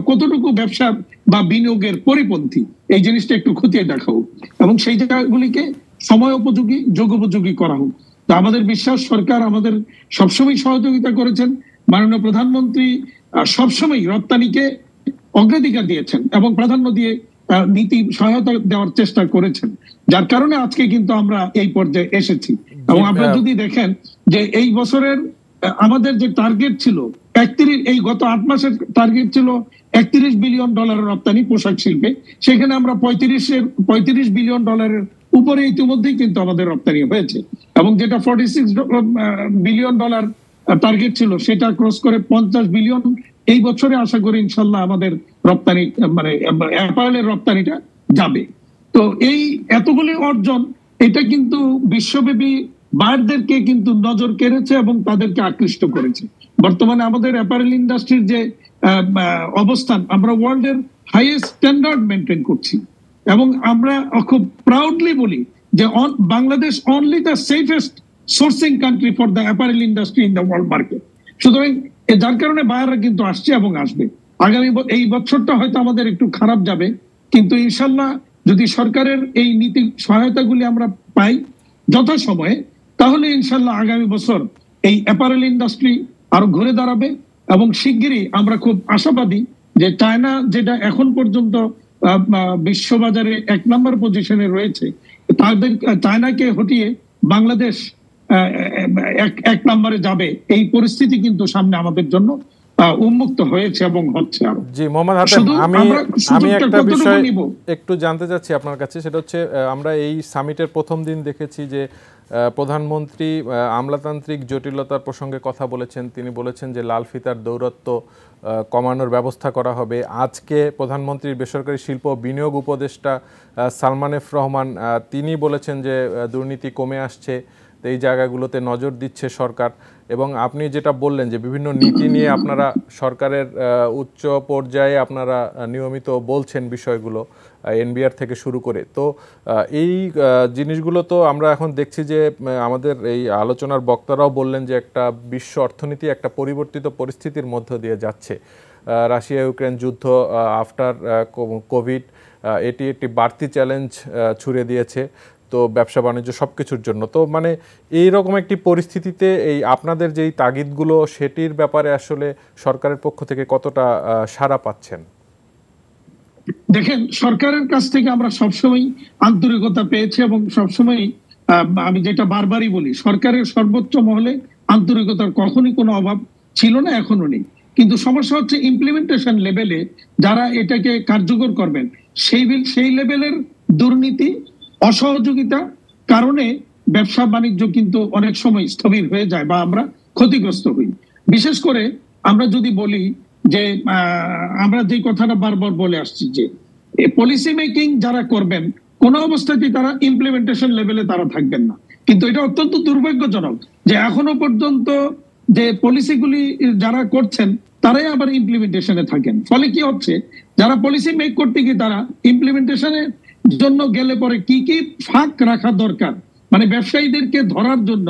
কতটুকু ব্যবসা বা বিনিয়োগের পরিপন্থী, এই জিনিসটা একটু খতিয়ে দেখা হোক, এবং সেই জায়গাগুলিকে সময় উপযোগী, যোগোপযোগী করা হোক। তো আমাদের বিশ্বাস, সরকার আমাদের সবসময় সহযোগিতা করেছেন। মাননীয় প্রধানমন্ত্রী সবসময় রপ্তানিকে অগ্রাধিকার দিয়েছেন এবং প্রাধান্য দিয়ে নীতি সহায়তা দেওয়ার চেষ্টা করেছেন, যার কারণে আজকে কিন্তু আমরা এই পর্যায়ে এসেছি। এবং আপনারা যদি দেখেন যে এই বছরের আমাদের যে টার্গেট ছিল এই গত 8 মাসের টার্গেট ছিল $31 বিলিয়ন রপ্তানি পোশাক শিল্পে, সেখানে আমরা 35 বিলিয়ন ডলারের উপরে ইতিমধ্যেই কিন্তু আমাদের রপ্তানি হয়েছে, এবং যেটা $46 বিলিয়ন টার্গেট ছিল সেটা ক্রস করে 50 বিলিয়ন এই বছরে আশা করি ইনশাল্লাহ আমাদের রপ্তানি মানে অ্যাপারেলের রপ্তানিটা যাবে। তো এই এতগুলি অর্জন, এটা কিন্তু বিশ্বব্যাপী বায়ারদেরকে কিন্তু নজর কেড়েছে এবং তাদেরকে আকৃষ্ট করেছে। বর্তমানে আমাদের অ্যাপারেল ইন্ডাস্ট্রির যে অবস্থান, আমরা ওয়ার্ল্ডের হাইয়েস্ট স্ট্যান্ডার্ড মেনটেন করছি, এবং আমরা খুব প্রাউডলি বলি যে Bangladesh only the safest sourcing country for the apparel industry in the world market. সুতরাং যার কারণে বায়াররা কিন্তু আসছে এবং আসবে। আগামী এই বছরটা হয়তো আমাদের একটু খারাপ যাবে, কিন্তু ইনশাল্লাহ যদি সরকারের এই নীতি সহায়তাগুলি আমরা পাই যথাসময়ে, তাহলে ইনশাল্লাহ আগামী বছর এই অ্যাপারেল ইন্ডাস্ট্রি আরো ঘুরে দাঁড়াবে, এবং শিগগিরই আমরা খুব আশাবাদী যে চায়না, যেটা এখন পর্যন্ত বিশ্ববাজারে 1 নম্বর পজিশনে রয়েছে, তাদের চায়নাকে হটিয়ে বাংলাদেশ 1 নম্বরে যাবে, এই পরিস্থিতি কিন্তু সামনে আমাদের জন্য উন্মুক্ত হয়েছে এবং হচ্ছে। আরো জি মোহাম্মদ হাতেম, আমি একটা বিষয় একটু জানতে চাচ্ছি আপনার কাছে, সেটা হচ্ছে আমরা এই সামিটের প্রথম দিন দেখেছি যে প্রধানমন্ত্রী আমলাতান্ত্রিক জটিলতার প্রসঙ্গে কথা বলেছেন। তিনি বলেছেন যে লাল ফিতার দৌরত্ব কমানোর ব্যবস্থা করা হবে। আজকে প্রধানমন্ত্রীর বেসরকারি শিল্প বিনিয়োগ উপদেষ্টা সালমান এফ রহমান তিনি বলেছেন যে দুর্নীতি কমে আসছে, এই জায়গাগুলোতে নজর দিচ্ছে সরকার। এবং আপনি যেটা বললেন যে বিভিন্ন নীতি নিয়ে আপনারা সরকারের উচ্চ পর্যায়ে আপনারা নিয়মিত বলছেন বিষয়গুলো, এনবিআর থেকে শুরু করে। তো এই জিনিসগুলো তো আমরা এখন দেখছি যে আমাদের এই আলোচনার বক্তারাও বললেন যে একটা বিশ্ব অর্থনীতি একটা পরিবর্তিত পরিস্থিতির মধ্য দিয়ে যাচ্ছে। রাশিয়া ইউক্রেন যুদ্ধ, আফটার কোভিড, এটি একটি বাড়তি চ্যালেঞ্জ ছুড়ে দিয়েছে তো ব্যবসা বাণিজ্য সব কিছুর জন্য। তো মানে এইরকম একটি পরিস্থিতিতে এই আপনাদের যেই তাগিদগুলো, সেটির ব্যাপারে আসলে সরকারের পক্ষ থেকে কতটা সাড়া পাচ্ছেন? দেখেন, সরকারের কাছ থেকে আমরা সবসময় আন্তরিকতা পেয়েছি, এবং সবসময় আমি যেটা বারবারই বলি, সরকারের সর্বোচ্চ মহলে আন্তরিকতার কখনই কোনো অভাব ছিল না, এখনো নেই। কিন্তু সমস্যা হচ্ছে ইমপ্লিমেন্টেশন লেভেলে যারা এটাকে কার্যকর করবেন, সেই লেভেলের দুর্নীতি, অসহযোগিতা কারণে ব্যবসা বাণিজ্য কিন্তু অনেক সময় স্থবির হয়ে যায় বা আমরা ক্ষতিগ্রস্ত হই। বিশেষ করে আমরা যদি বলি যে আমরা যে কথাটা বারবার বলে আসছি যে পলিসি মেকিং যারা করবেন কোন অবস্থাতেই তারা ইমপ্লিমেন্টেশন লেভেলে তারা থাকবেন না। কিন্তু এটা অত্যন্ত দুর্ভাগ্যজনক যে এখনো পর্যন্ত যে পলিসিগুলি যারা করছেন তারাই আবার ইমপ্লিমেন্টেশনে থাকেন। ফলে কি হচ্ছে, যারা পলিসি মেক করতে গিয়ে তারা ইমপ্লিমেন্টেশনের জন্য গেলে পরে কি কি ফাঁক রাখা দরকার, মানে ব্যবসায়ীদেরকে ধরার জন্য,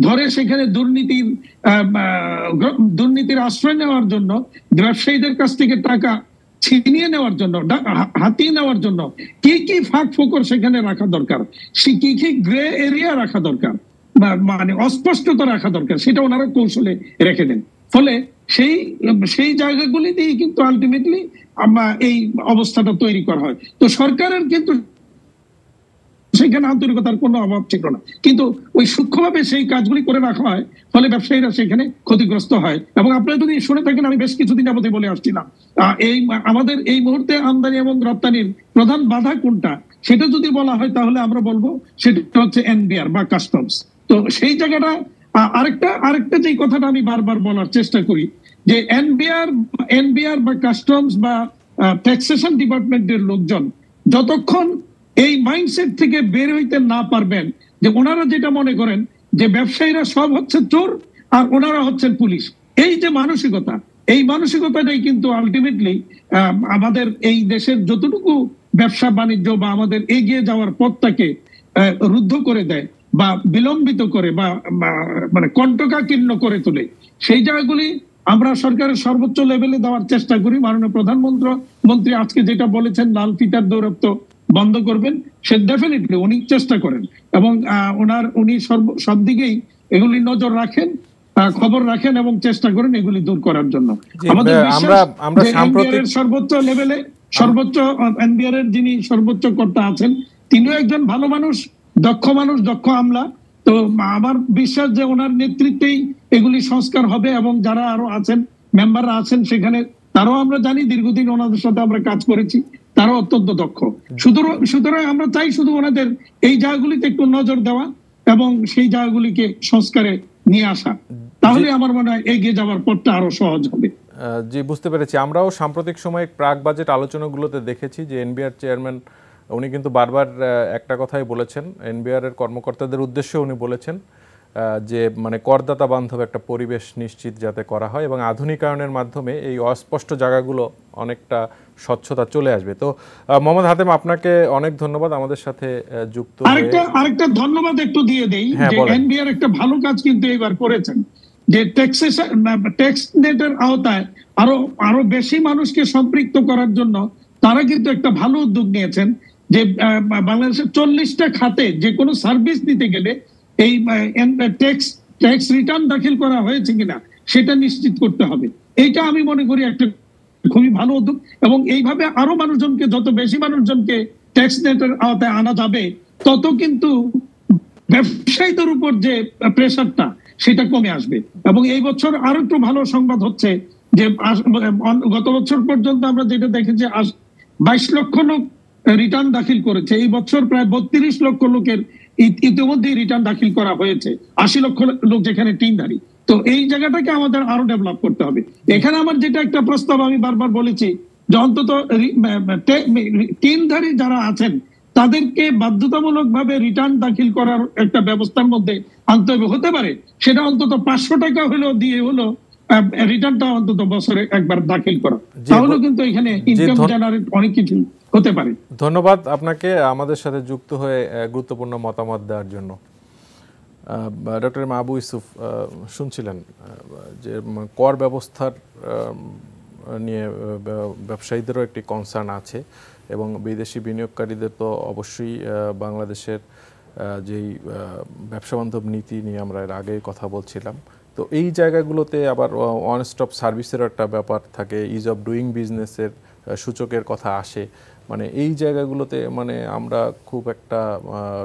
ধরে সেখানে দুর্নীতির আশ্রয় নেওয়ার জন্য, ব্যবসায়ীদের কাছ থেকে টাকা ছিনিয়ে নেওয়ার জন্য, হাতিয়ে নেওয়ার জন্য কি কি ফাঁক ফোকর সেখানে রাখা দরকার, সে কি কি গ্রে এরিয়া রাখা দরকার, মানে অস্পষ্টতা রাখা দরকার, সেটা ওনারা কৌশলে রেখে দেন। ফলে সেই জায়গাগুলি দিয়ে কিন্তু আলটিমেটলি এই অবস্থাটা তৈরি করা হয়। তো সরকারের কিন্তু সেখানে আন্তরিকতার কোনো অভাব ছিল না, কিন্তু ওই সূক্ষ্মভাবে সেই কাজগুলি করে রাখা হয়, ফলে ব্যবসায়ীরা সেখানে ক্ষতিগ্রস্ত হয়। এবং আপনারা যদি শুনে থাকেন, আমি বেশ কিছুদিন যাবতই বলে আসছিলাম, আমাদের এই মুহূর্তে আমদানি এবং রপ্তানির প্রধান বাধা কোনটা সেটা যদি বলা হয় তাহলে আমরা বলবো সেটা হচ্ছে এনবিআর বা কাস্টমস। তো সেই জায়গাটা আরেকটা যে কথাটা আমি বারবার বলার চেষ্টা করি, যে এনবিআর বা কাস্টমস বা ট্যাক্সেশন ডিপার্টমেন্টের লোকজন যতক্ষণ এই মাইন্ডসেট থেকে বের হইতে না পারবেন, যে ওনারা যেটা মনে করেন যে ব্যবসায়ীরা সব হচ্ছে চোর আর ওনারা হচ্ছেন পুলিশ, এই যে মানসিকতা, এই মানসিকতাটাই কিন্তু আলটিমেটলি আমাদের এই দেশের যতটুকু ব্যবসা বাণিজ্য বা আমাদের এগিয়ে যাওয়ার পথটাকে রুদ্ধ করে দেয় বা বিলম্বিত করে বা মানে কণ্টকাকীর্ণ করে তোলে। সেই জায়গাগুলি আমরা সরকারের সর্বোচ্চ লেভেলে দেওয়ার চেষ্টা করি। মাননীয় প্রধানমন্ত্রী আজকে যেটা বলেছেন, লাল ফিতার দৌরত্ব বন্ধ করবেন, সে ডেফিনেটলি উনি চেষ্টা করেন এবং উনি সব দিকেই এগুলি নজর রাখেন, খবর রাখেন এবং চেষ্টা করেন এগুলি দূর করার জন্য। আমাদের সর্বোচ্চ লেভেলে এনবিআর এর যিনি সর্বোচ্চ কর্তা আছেন, তিনিও একজন ভালো মানুষ, দক্ষ আমলা। তো আমার বিশ্বাস যে ওনার নেতৃত্বেই এগুলি সংস্কার হবে এবং যারা আরো আছেন, মেম্বাররা আছেন সেখানে, তারাও আমরা জানি দীর্ঘদিন ওনাদের সাথে আমরা কাজ করেছি, তারা অত্যন্ত দক্ষ। সুতরাং আমরা চাই শুধু ওনাদের এই জায়গাগুলিতে একটু নজর দেওয়া এবং সেই জায়গাগুলিকে সংস্কারে নিয়ে আসা, তাহলে আমার মনে হয় এগিয়ে যাওয়ার পথটা আরো সহজ হবে। জি, বুঝতে পেরেছি। আমরাও সাম্প্রতিক সময়ে প্রাক বাজেট আলোচনাগুলোতে দেখেছি যে এনবিআর চেয়ারম্যান উনি কিন্তু বারবার একটা কথাই বলেছেন, এনবিআর এর কর্মকর্তাদের উদ্দেশ্যে উনি বলেছেন যে মানে করদাতা বান্ধব একটা পরিবেশ নিশ্চিত যাতে করা হয় এবং আধুনিকায়নের মাধ্যমে এই অস্পষ্ট জায়গাগুলো অনেকটা স্বচ্ছতা চলে আসবে। তো মোহাম্মদ হাতেম, আপনাকে অনেক ধন্যবাদ আমাদের সাথে যুক্ত হয়ে। আরেকটা ধন্যবাদ একটু দিয়ে দেই, যে এনবিআর একটা ভালো কাজ কিন্তু এবার করেছেন, যে ট্যাক্স নেটের আওতায় আরো বেশি মানুষকে সম্পৃক্ত করার জন্য তারা কিন্তু একটা ভালো উদ্যোগ নিয়েছেন, যে বাংলাদেশের 40টা খাতে যে কোনো সার্ভিস দিতে গেলে এই ট্যাক্স রিটার্ন দাখিল করা হয়েছে কিনা সেটা নিশ্চিত করতে হবে। এইটা আমি মনে করি একটা খুবই ভালো উদ্যোগ এবং এইভাবে আরো মানুষজনকে, যত বেশি মানুষজনকে ট্যাক্স নেটের আওতায় আনা যাবে তত কিন্তু ব্যবসায়ীদের উপর যে প্রেশারটা সেটা কমে আসবে। এবং এই বছর আরো একটু ভালো সংবাদ হচ্ছে যে গত বছর পর্যন্ত আমরা যেটা দেখেছি 22 লক্ষ লোক রিটার্ন দাখিল করেছে, এই বছর প্রায় 32 লক্ষ লোকের ইতিমধ্যে রিটার্ন দাখিল করা হয়েছে, 80 লক্ষ লোক যেখানে টিনধারী। তো এই জায়গাটাকে আমাদের আরো ডেভেলপ করতে হবে। এখানে আমার যেটা একটা প্রস্তাব আমি বারবার বলেছি, যে অন্তত টিনধারী যারা আছেন তাদেরকে বাধ্যতামূলক ভাবে রিটার্ন দাখিল করার একটা ব্যবস্থার মধ্যে আনতে হতে পারে, সেটা অন্তত 500 টাকা হলেও দিয়ে হলো রিটার্নটা অন্তত বছরে একবার দাখিল করা, তাহলে কিন্তু এখানে ইনকাম জেনারেট অনেক কিছু হতে পারে। ধন্যবাদ আপনাকে আমাদের সাথে যুক্ত হয়ে গুরুত্বপূর্ণ মতামত দেওয়ার জন্য। ডক্টর আবু ইউসুফ, শুনছিলেন যে কর ব্যবস্থার নিয়ে ব্যবসায়ীদেরও একটি কনসার্ন আছে এবং বিদেশি বিনিয়োগকারীদের তো অবশ্যই বাংলাদেশের যেই ব্যবসা বান্ধব নীতি নিয়ে আমরা এর আগে কথা বলছিলাম, তো এই জায়গাগুলোতে আবার ওয়ান স্টপ সার্ভিসেরও একটা ব্যাপার থাকে, ইজ অফ ডুইং বিজনেসের সূচকের কথা আসে, মানে এই জায়গাগুলোতে মানে আমরা খুব একটা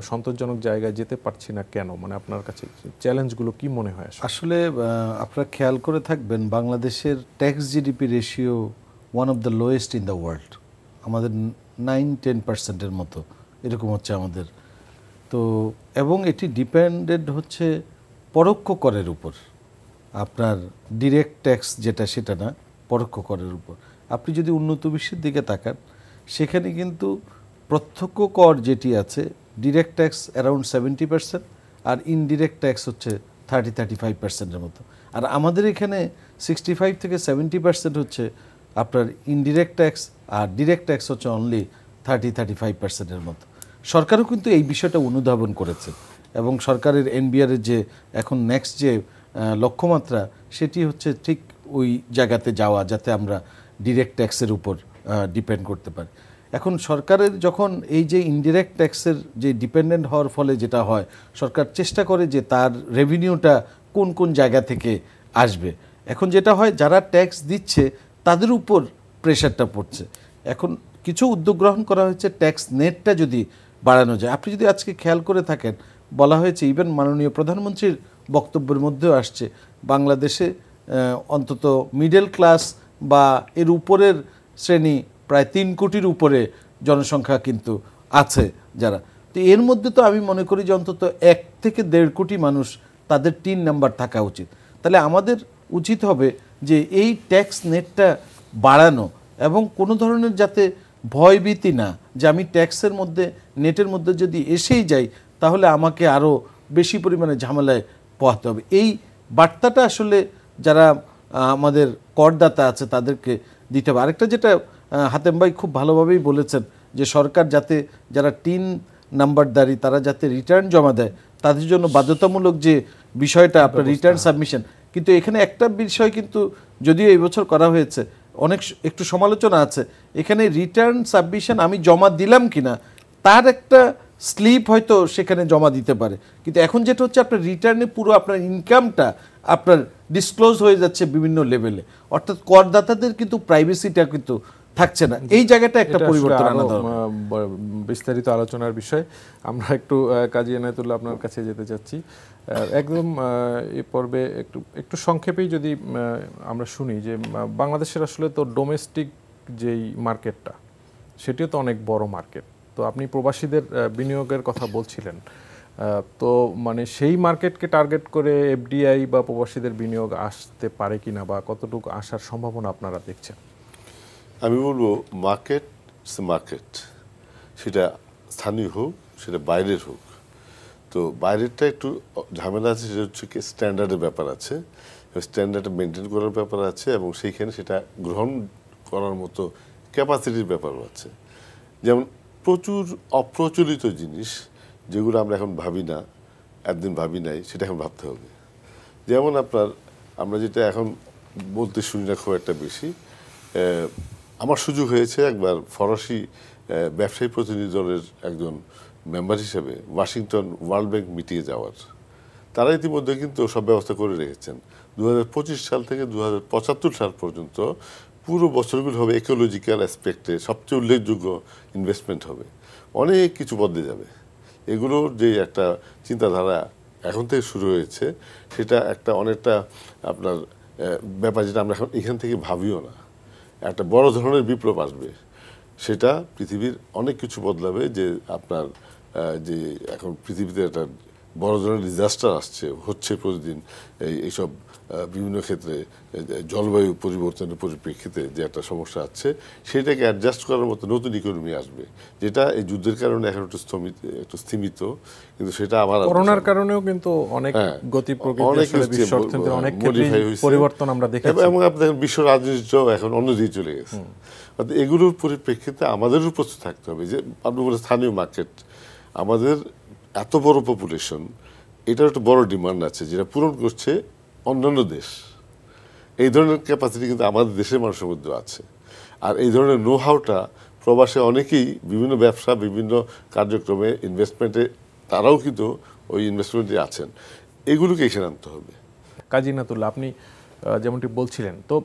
সন্তোষজনক জায়গায় যেতে পারছি না কেন? মানে আপনার কাছে চ্যালেঞ্জগুলো কি মনে হয়? আসলে আপনারা খেয়াল করে থাকবেন বাংলাদেশের tax GDP ratio one of the lowest in the world, আমাদের 9-10% মতো এরকম হচ্ছে আমাদের। তো এবং এটি ডিপেন্ডেন্ট হচ্ছে পরোক্ষ করের উপর, আপনার ডিরেক্ট ট্যাক্স যেটা সেটা না, পরোক্ষ করের উপর। আপনি যদি উন্নত বিশ্বের দিকে তাকান সেখানে কিন্তু প্রত্যক্ষ কর যেটি আছে ডিরেক্ট ট্যাক্স অ্যারাউন্ড 70% আর ইনডিরেক্ট ট্যাক্স হচ্ছে 30-35%-এর মতো। আর আমাদের এখানে 65-70% হচ্ছে আপনার ইনডিরেক্ট ট্যাক্স আর ডিরেক্ট ট্যাক্স হচ্ছে অনলি 30-35%-এর মতো। সরকারও কিন্তু এই বিষয়টা অনুধাবন করেছে এবং সরকারের এনবিআরের যে এখন নেক্সট যে লক্ষ্যমাত্রা সেটি হচ্ছে ঠিক ওই জায়গাতে যাওয়া, যাতে আমরা ডিরেক্ট ট্যাক্সের উপর ডিপেন্ড করতে পারি। এখন সরকারের যখন এই যে ইনডিরেক্ট ট্যাক্সের যে ডিপেন্ডেন্ট হওয়ার ফলে যেটা হয়, সরকার চেষ্টা করে যে তার রেভিনিউটা কোন কোন জায়গা থেকে আসবে এখন যেটা হয় যারা ট্যাক্স দিচ্ছে তাদের উপর প্রেশারটা পড়ছে। এখন কিছু উদ্যোগ গ্রহণ করা হয়েছে ট্যাক্স নেটটা যদি বাড়ানো যায়। আপনি যদি আজকে খেয়াল করে থাকেন, বলা হয়েছে ইভেন মাননীয় প্রধানমন্ত্রীর বক্তব্যের মধ্যেও আসছে, বাংলাদেশে অন্তত মিডল ক্লাস বা এর উপরের শ্রেণী প্রায় 3 কোটির উপরে জনসংখ্যা কিন্তু আছে যারা। তো এর মধ্যে তো আমি মনে করি যে অন্তত 1 থেকে 1.5 কোটি মানুষ তাদের 3 নাম্বার থাকা উচিত। তাহলে আমাদের উচিত হবে যে এই ট্যাক্স নেটটা বাড়ানো এবং কোনো ধরনের যাতে ভয়ভীতি না, যে আমি ট্যাক্সের মধ্যে নেটের মধ্যে যদি এসেই যাই তাহলে আমাকে আরও বেশি পরিমাণে ঝামেলায় পোহাতে হবে। এই বার্তাটা আসলে যারা আমাদের করদাতা আছে তাদেরকে দিতে হবে। আরেকটা যেটা হাতেম ভাই খুব ভালোভাবেই বলেছেন যে সরকার যাতে যারা 3 নাম্বারদারি তারা যাতে রিটার্ন জমা দেয় তাদের জন্য বাধ্যতামূলক যে বিষয়টা আপনার রিটার্ন সাবমিশন, কিন্তু এখানে একটা বিষয় কিন্তু যদিও এই বছর করা হয়েছে অনেক একটু সমালোচনা আছে, এখানে রিটার্ন সাবমিশন আমি জমা দিলাম কিনা তার একটা স্লিপ হয়তো সেখানে জমা দিতে পারে, কিন্তু এখন যেটা হচ্ছে আপনার রিটার্নে পুরো আপনার ইনকামটা আপনার ডিসক্লোজ হয়ে যাচ্ছে বিভিন্ন লেভেলে, অর্থাৎ করদাতাদের কিন্তু প্রাইভেসিটা কিন্তু থাকছে না। এই জায়গাটা একটা পরিবর্তন আনা দরকার। বিস্তারিত আলোচনার বিষয় আমরা একটু কাজী এনায়েতুল্লাহ আপনার কাছে যেতে চাচ্ছি। একদম এই পর্বে একটু সংক্ষেপেই যদি আমরা শুনি যে বাংলাদেশের আসলে তো ডোমেস্টিক যেই মার্কেটটা সেটিও তো অনেক বড় মার্কেট। তো আপনি প্রবাসীদের বিনিয়োগের কথা বলছিলেন, তো মানে সেই মার্কেটকে টার্গেট করে এফডিআই বা প্রবাসীদের বিনিয়োগ আসতে পারে কিনা বা কতটুকু আসার সম্ভাবনা আপনারা দেখছেন? আমি বলবো মার্কেট সেটা স্থানীয় হোক সেটা বাইরের হোক, তো বাইরেরটা একটু ঝামেলা আছে, সেটা হচ্ছে কি স্ট্যান্ডার্ডের ব্যাপার আছে, স্ট্যান্ডার্ড মেনটেন করার ব্যাপার আছে এবং সেইখানে সেটা গ্রহণ করার মতো ক্যাপাসিটির ব্যাপারও আছে। যেমন প্রচুর অপ্রচলিত জিনিস যেগুলো আমরা এখন ভাবি না, একদিন ভাবি নাই, সেটা এখন ভাবতে হবে। যেমন আমরা যেটা এখন বলতে শুনি না খুব একটা বেশি, আমার সুযোগ হয়েছে একবার ফরাসি ব্যবসায়ী প্রতিনিধি দলের একজন মেম্বার হিসেবে ওয়াশিংটন ওয়ার্ল্ড ব্যাংক মিটিংয়ে যাওয়ার। তারা ইতিমধ্যে কিন্তু সব ব্যবস্থা করে রেখেছেন। 2025 সাল থেকে 2075 সাল পর্যন্ত পুরো বছরগুলো হবে ইকোলজিক্যাল অ্যাসপেক্টে সবচেয়ে উল্লেখযোগ্য ইনভেস্টমেন্ট হবে, অনেক কিছু বদলে যাবে। এগুলোর যে একটা চিন্তাধারা এখন থেকে শুরু হয়েছে সেটা একটা অনেকটা আপনার ব্যাপার যেটা আমরা এখন এখান থেকে ভাবিও না, একটা বড় ধরনের বিপ্লব আসবে, সেটা পৃথিবীর অনেক কিছু বদলাবে। যে আপনার যে এখন পৃথিবীতে একটা বড় ধরনের ডিজাস্টার হচ্ছে প্রতিদিন, এইসব বিভিন্ন ক্ষেত্রে জলবায়ু পরিবর্তনের পরিপ্রেক্ষিতে যে একটা সমস্যা আছে সেটাকে অ্যাডজাস্ট করার মতো নতুন ইকোনমি আসবে, যেটা এই যুদ্ধের কারণে এখন একটু স্থিমিত, কিন্তু সেটা আবার করোনার কারণেও কিন্তু অনেক গতি প্রকৃতি অনেক পরিবর্তন আমরা দেখেছি এবং আপনাদের বিশ্ব রাজনীতিটাও এখন অন্য দিকে চলে গেছে। অর্থাৎ এগুলোর পরিপ্রেক্ষিতে আমাদেরও প্রস্তুত থাকতে হবে যে আপনি বলে স্থানীয় মার্কেট, আমাদের এত বড় পপুলেশন, এটার একটা বড় ডিমান্ড আছে যেটা পূরণ করছে অন্যান্য দেশ। এই ধরনের ক্যাপাসিটি কিন্তু আমাদের দেশের মানুষের মধ্যে আছে, আর এই ধরনের নো হাউটা প্রবাসে অনেকেই বিভিন্ন ব্যবসা বিভিন্ন কার্যক্রমে ইনভেস্টমেন্টে তারাও কিন্তু ওই ইনভেস্টমেন্টে আছেন, এগুলোকে এখানে আনতে হবে। কাজী এনায়েতুল্লাহ, আপনি যেমনটি বলছিলেন, তো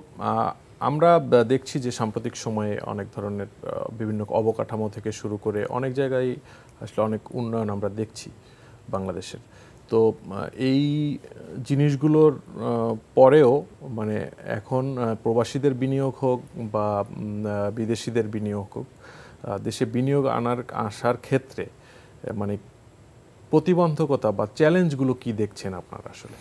আমরা দেখছি যে সাম্প্রতিক সময়ে অনেক ধরনের বিভিন্ন অবকাঠামো থেকে শুরু করে অনেক জায়গায় আসলে অনেক উন্নয়ন আমরা দেখছি বাংলাদেশের। তো এই জিনিসগুলোর পরেও মানে এখন প্রবাসীদের বিনিয়োগ হোক বা বিদেশিদের বিনিয়োগ হোক, দেশে বিনিয়োগ আসার ক্ষেত্রে মানে প্রতিবন্ধকতা বা চ্যালেঞ্জগুলো কি দেখছেন আপনারা? আসলে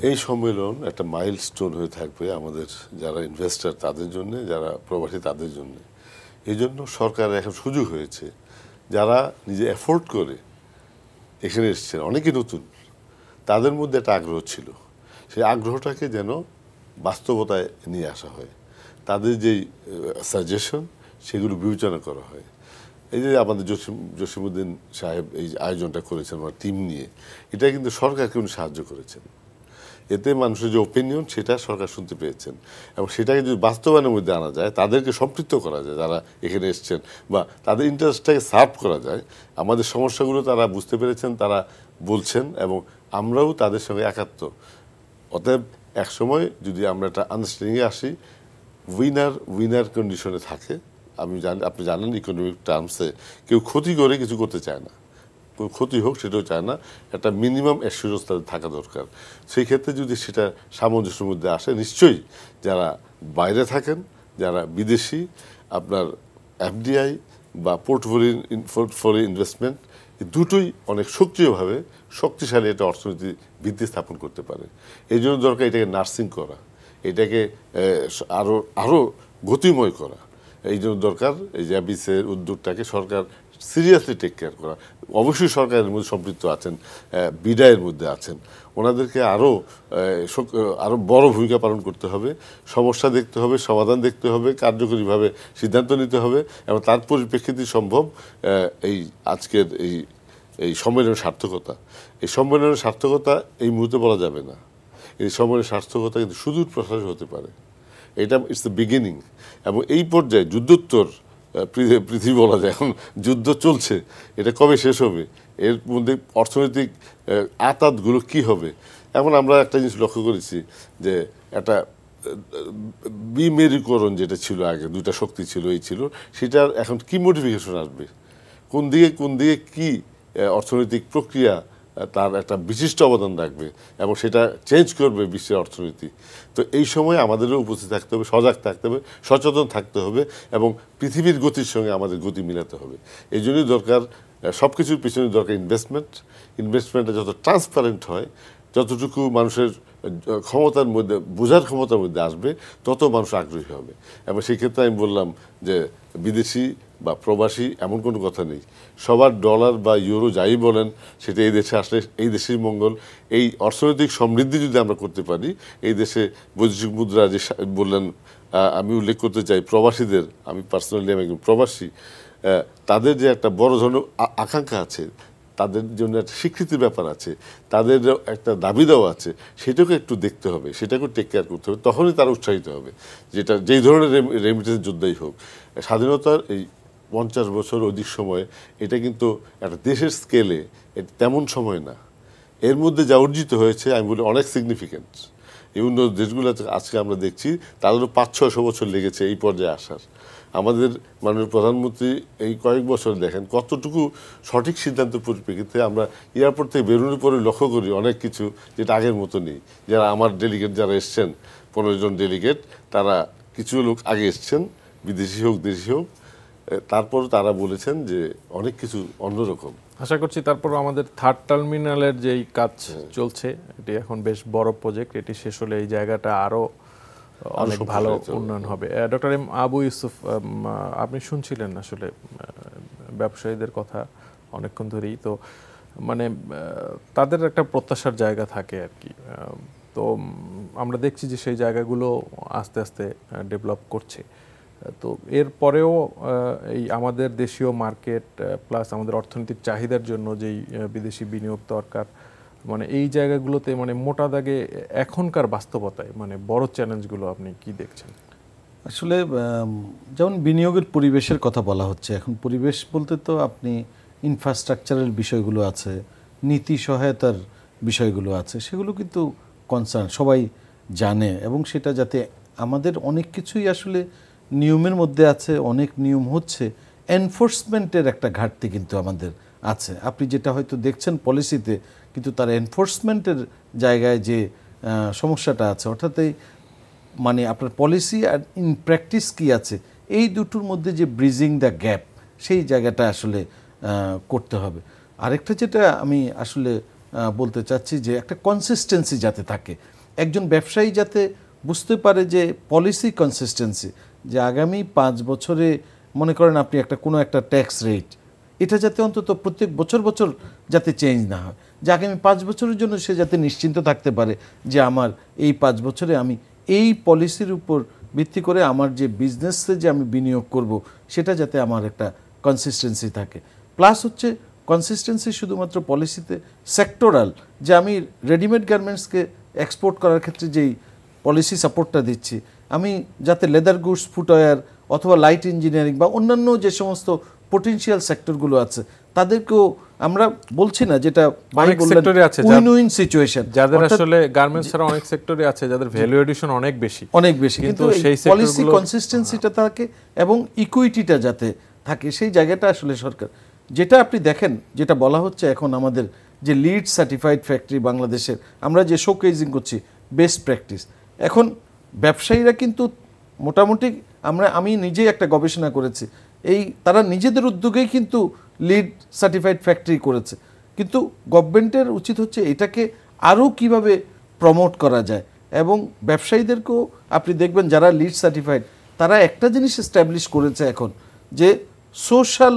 এই সম্মেলন একটা মাইলস্টোন হয়ে থাকবে আমাদের যারা ইনভেস্টর তাদের জন্য, যারা প্রবাসী তাদের জন্য। এই জন্য সরকার এখন সুযোগ হয়েছে, যারা নিজে এফোর্ড করে এখানে এসেছেন, অনেকে নতুন, তাদের মধ্যে একটা আগ্রহ ছিল, সেই আগ্রহটাকে যেন বাস্তবতায় নিয়ে আসা হয়, তাদের যেই সাজেশন সেগুলো বিবেচনা করা হয়। এই যে আমাদের জসিমউদ্দিন সাহেব এই আয়োজনটা করেছেন আমার টিম নিয়ে, এটা কিন্তু সরকারকে উনি সাহায্য করেছেন, এতে মানুষের যে ওপিনিয়ন সেটা সরকার শুনতে পেয়েছেন, এবং সেটাকে যদি বাস্তবায়নের মধ্যে আনা যায়, তাদেরকে সম্পৃক্ত করা যায় যারা এখানে এসছেন, বা তাদের ইন্টারেস্টটাকে সার্ভ করা যায়, আমাদের সমস্যাগুলো তারা বুঝতে পেরেছেন, তারা বলছেন এবং আমরাও তাদের সঙ্গে একাত্ম। অতএব একসময় যদি আমরা একটা আন্ডারস্ট্যান্ডিংয়ে আসি, উইনার কন্ডিশনে থাকে। আপনি জানেন ইকোনমিক টার্মসে কেউ ক্ষতি করে কিছু করতে চায় না, কেউ ক্ষতি হোক সেটাও চায় না, একটা মিনিমাম অ্যাসুরেন্স তাদের থাকা দরকার। সেই ক্ষেত্রে যদি সেটা সামঞ্জস্যের মধ্যে আসে, নিশ্চয়ই যারা বাইরে থাকেন, যারা বিদেশি, আপনার এফডিআই বা পোর্টফোলিও ইনভেস্টমেন্ট, দুটোই অনেক সক্রিয়ভাবে শক্তিশালী একটা অর্থনীতি ভিত্তি স্থাপন করতে পারে। এই জন্য দরকার এটাকে নার্সিং করা, এটাকে আরও গতিময় করা। এই জন্য দরকার এই যে অ্যাবিসের উদ্যোগটাকে সরকার সিরিয়াসলি টেক কেয়ার করা। অবশ্যই সরকারের মধ্যে সম্পৃক্ত আছেন, বিডায়ের মধ্যে আছেন, ওনাদেরকে আরও বড় ভূমিকা পালন করতে হবে। সমস্যা দেখতে হবে, সমাধান দেখতে হবে, কার্যকরীভাবে সিদ্ধান্ত নিতে হবে, এবং তার পরিপ্রেক্ষিতে সম্ভব এই আজকের এই সম্মেলনের সার্থকতা। এই সম্মেলনের সার্থকতা এই মুহূর্তে বলা যাবে না, এই সম্মেলনের সার্থকতা কিন্তু সুদূর প্রসারী হতে পারে। এটা ইটস দ্য বিগিনিং। এবং এই পর্যায়ে যুদ্ধোত্তর পৃথিবী বলা যায়, এখন যুদ্ধ চলছে, এটা কবে শেষ হবে, এর মধ্যে অর্থনৈতিক আতাতগুলো কি হবে। এখন আমরা একটা জিনিস লক্ষ্য করেছি যে একটা বিমেরুকরণ যেটা ছিল আগে, দুইটা শক্তি ছিল, এই ছিল, সেটার এখন কি মডিফিকেশন আসবে, কোন দিকে কি অর্থনৈতিক প্রক্রিয়া তার একটা বিশিষ্ট অবদান রাখবে এবং সেটা চেঞ্জ করবে বিশ্বের অর্থনীতি। তো এই সময় আমাদেরও উপস্থিত থাকতে হবে, সজাগ থাকতে হবে, সচেতন থাকতে হবে, এবং পৃথিবীর গতির সঙ্গে আমাদের গতি মিলাতে হবে। এই জন্যই দরকার সব কিছুর পিছনে দরকার ইনভেস্টমেন্টটা যত ট্রান্সপারেন্ট হয়, যতটুকু মানুষের ক্ষমতার মধ্যে, বোঝার ক্ষমতার মধ্যে আসবে, তত মানুষ আগ্রহী হবে। এবং সেই ক্ষেত্রে আমি বললাম যে বিদেশি বা প্রবাসী এমন কোনো কথা নেই, সবার ডলার বা ইউরো যাই বলেন, সেটা এই দেশে আসলে এই দেশের মঙ্গল। এই অর্থনৈতিক সমৃদ্ধি যদি আমরা করতে পারি, এই দেশে বৈদেশিক মুদ্রা যে বললেন, আমি উল্লেখ করতে চাই প্রবাসীদের, আমি পার্সোনালি আমি একজন প্রবাসী, তাদের যে একটা বড় ধরনের আকাঙ্ক্ষা আছে, তাদের জন্য একটা স্বীকৃতির ব্যাপার আছে, তাদের একটা দাবি দেওয়া আছে, সেটাকে একটু দেখতে হবে, সেটাকেও টেক কেয়ার করতে হবে, তখনই তারা উৎসাহিত হবে। যেটা যেই ধরনের রেমিটেন্স যোদ্ধাই হোক, স্বাধীনতার এই 50 বছর অধিক সময়, এটা কিন্তু একটা দেশের স্কেলে তেমন সময় না। এর মধ্যে যা অর্জিত হয়েছে আমি বলি অনেক সিগনিফিক্যান্ট। এই উন্নত দেশগুলো আজকে আমরা দেখছি তাদেরও 500-600 বছর লেগেছে এই পর্যায়ে আসার। আমাদের মাননীয় প্রধানমন্ত্রী এই কয়েক বছর দেখেন কতটুকু সঠিক সিদ্ধান্তের পরিপ্রেক্ষিতে আমরা এয়ারপোর্ট থেকে বেরোনোর পরে লক্ষ্য করি অনেক কিছু যেটা আগের মতো নেই। যারা আমার ডেলিগেট যারা এসছেন, 15 জন ডেলিগেট, তারা কিছু লোক আগে এসছেন, বিদেশি হোক দেশি হোক, তারপর তারা বলেছেন যে অনেক কিছু অন্যরকম। আশা করছি তারপর আমাদের থার্ড টার্মিনালের যেই কাজ চলছে, এটি এখন বেশ বড় প্রজেক্ট, এটি শেষ হলে এই জায়গাটা আরো অনেক ভালো উন্নয়ন হবে। ডক্টর এম আবু ইউসুফ, আপনি শুনছিলেন আসলে ব্যবসায়ীদের কথা অনেকক্ষণ ধরেই, তো মানে তাদের একটা প্রত্যাশার জায়গা থাকে আর কি। তো আমরা দেখছি যে সেই জায়গাগুলো আস্তে আস্তে ডেভেলপ করছে। তো এর পরেও এই আমাদের দেশীয় মার্কেট প্লাস আমাদের অর্থনৈতিক চাহিদার জন্য যেই বিদেশি বিনিয়োগ দরকার, মানে এই জায়গাগুলোতে মানে মোটা দাগে এখনকার বাস্তবতায় মানে বড় চ্যালেঞ্জগুলো আপনি কি দেখছেন? আসলে যেমন বিনিয়োগের পরিবেশের কথা বলা হচ্ছে, এখন পরিবেশ বলতে তো আপনি ইনফ্রাস্ট্রাকচারের বিষয়গুলো আছে, নীতি সহায়তার বিষয়গুলো আছে, সেগুলো কিন্তু কনসার্ন সবাই জানে, এবং সেটা যাতে আমাদের অনেক কিছুই আসলে নিয়মের মধ্যে আছে, অনেক নিয়ম হচ্ছে, এনফোর্সমেন্টের একটা ঘাটতি কিন্তু আমাদের আছে। আপনি যেটা হয়তো দেখছেন পলিসিতে, কিন্তু তার এনফোর্সমেন্টের জায়গায় যে সমস্যাটা আছে, অর্থাৎ এই মানে আপনার পলিসি আর ইন প্র্যাকটিস কী আছে, এই দুটোর মধ্যে যে ব্রিজিং দ্য গ্যাপ, সেই জায়গাটা আসলে করতে হবে। আরেকটা যেটা আমি আসলে বলতে চাচ্ছি যে একটা কনসিস্টেন্সি যাতে থাকে, একজন ব্যবসায়ী যাতে বুঝতে পারে যে পলিসি কনসিস্টেন্সি, যে আগামী 5 বছরে মনে করেন আপনি কোনো একটা ট্যাক্স রেট, এটা যাতে অন্তত প্রত্যেক বছর যাতে চেঞ্জ না হয়, যে আগামী 5 বছরের জন্য সে যাতে নিশ্চিন্ত থাকতে পারে যে আমার এই 5 বছরে আমি এই পলিসির উপর ভিত্তি করে আমার যে বিজনেসে যে আমি বিনিয়োগ করব, সেটা যাতে আমার একটা কনসিস্টেন্সি থাকে। প্লাস হচ্ছে কনসিস্টেন্সি শুধুমাত্র পলিসিতে, সেক্টরাল, যে আমি রেডিমেড গার্মেন্টসকে এক্সপোর্ট করার ক্ষেত্রে যেই পলিসি সাপোর্টটা দিচ্ছি, আমি যাতে লেদার গুডস, ফুটওয়্যার অথবা লাইট ইঞ্জিনিয়ারিং বা অন্যান্য যে সমস্ত পোটেনশিয়াল সেক্টরগুলো আছে, তাদেরকেও আমরা বলছি না যেটা অনেক সেক্টরে আছে উইন উইন সিচুয়েশন, যাদের আসলে গার্মেন্টস এর অনেক সেক্টরে আছে যাদের ভ্যালু এডিশন অনেক বেশি, কিন্তু সেই পলিসি কনসিস্টেন্সিটা থাকে এবং ইকুইটিটা যাতে থাকে সেই জায়গাটা আসলে সরকার, যেটা আপনি দেখেন যেটা বলা হচ্ছে এখন আমাদের যে লিড সার্টিফাইড ফ্যাক্টরি বাংলাদেশের আমরা যে শোকেজিং করছি বেস্ট প্র্যাকটিস, এখন ব্যবসায়ীরা কিন্তু মোটামুটি আমি নিজেই একটা গবেষণা করেছি, তারা নিজেদের উদ্যোগেই কিন্তু লিড সার্টিফাইড ফ্যাক্টরি করেছে, কিন্তু গভর্নমেন্টের উচিত হচ্ছে এটাকে আরও কিভাবে প্রমোট করা যায় এবং ব্যবসায়ীদেরকেও আপনি দেখবেন যারা লিড সার্টিফাইড তারা একটা জিনিস এস্টাবলিশ করেছে এখন যে সোশ্যাল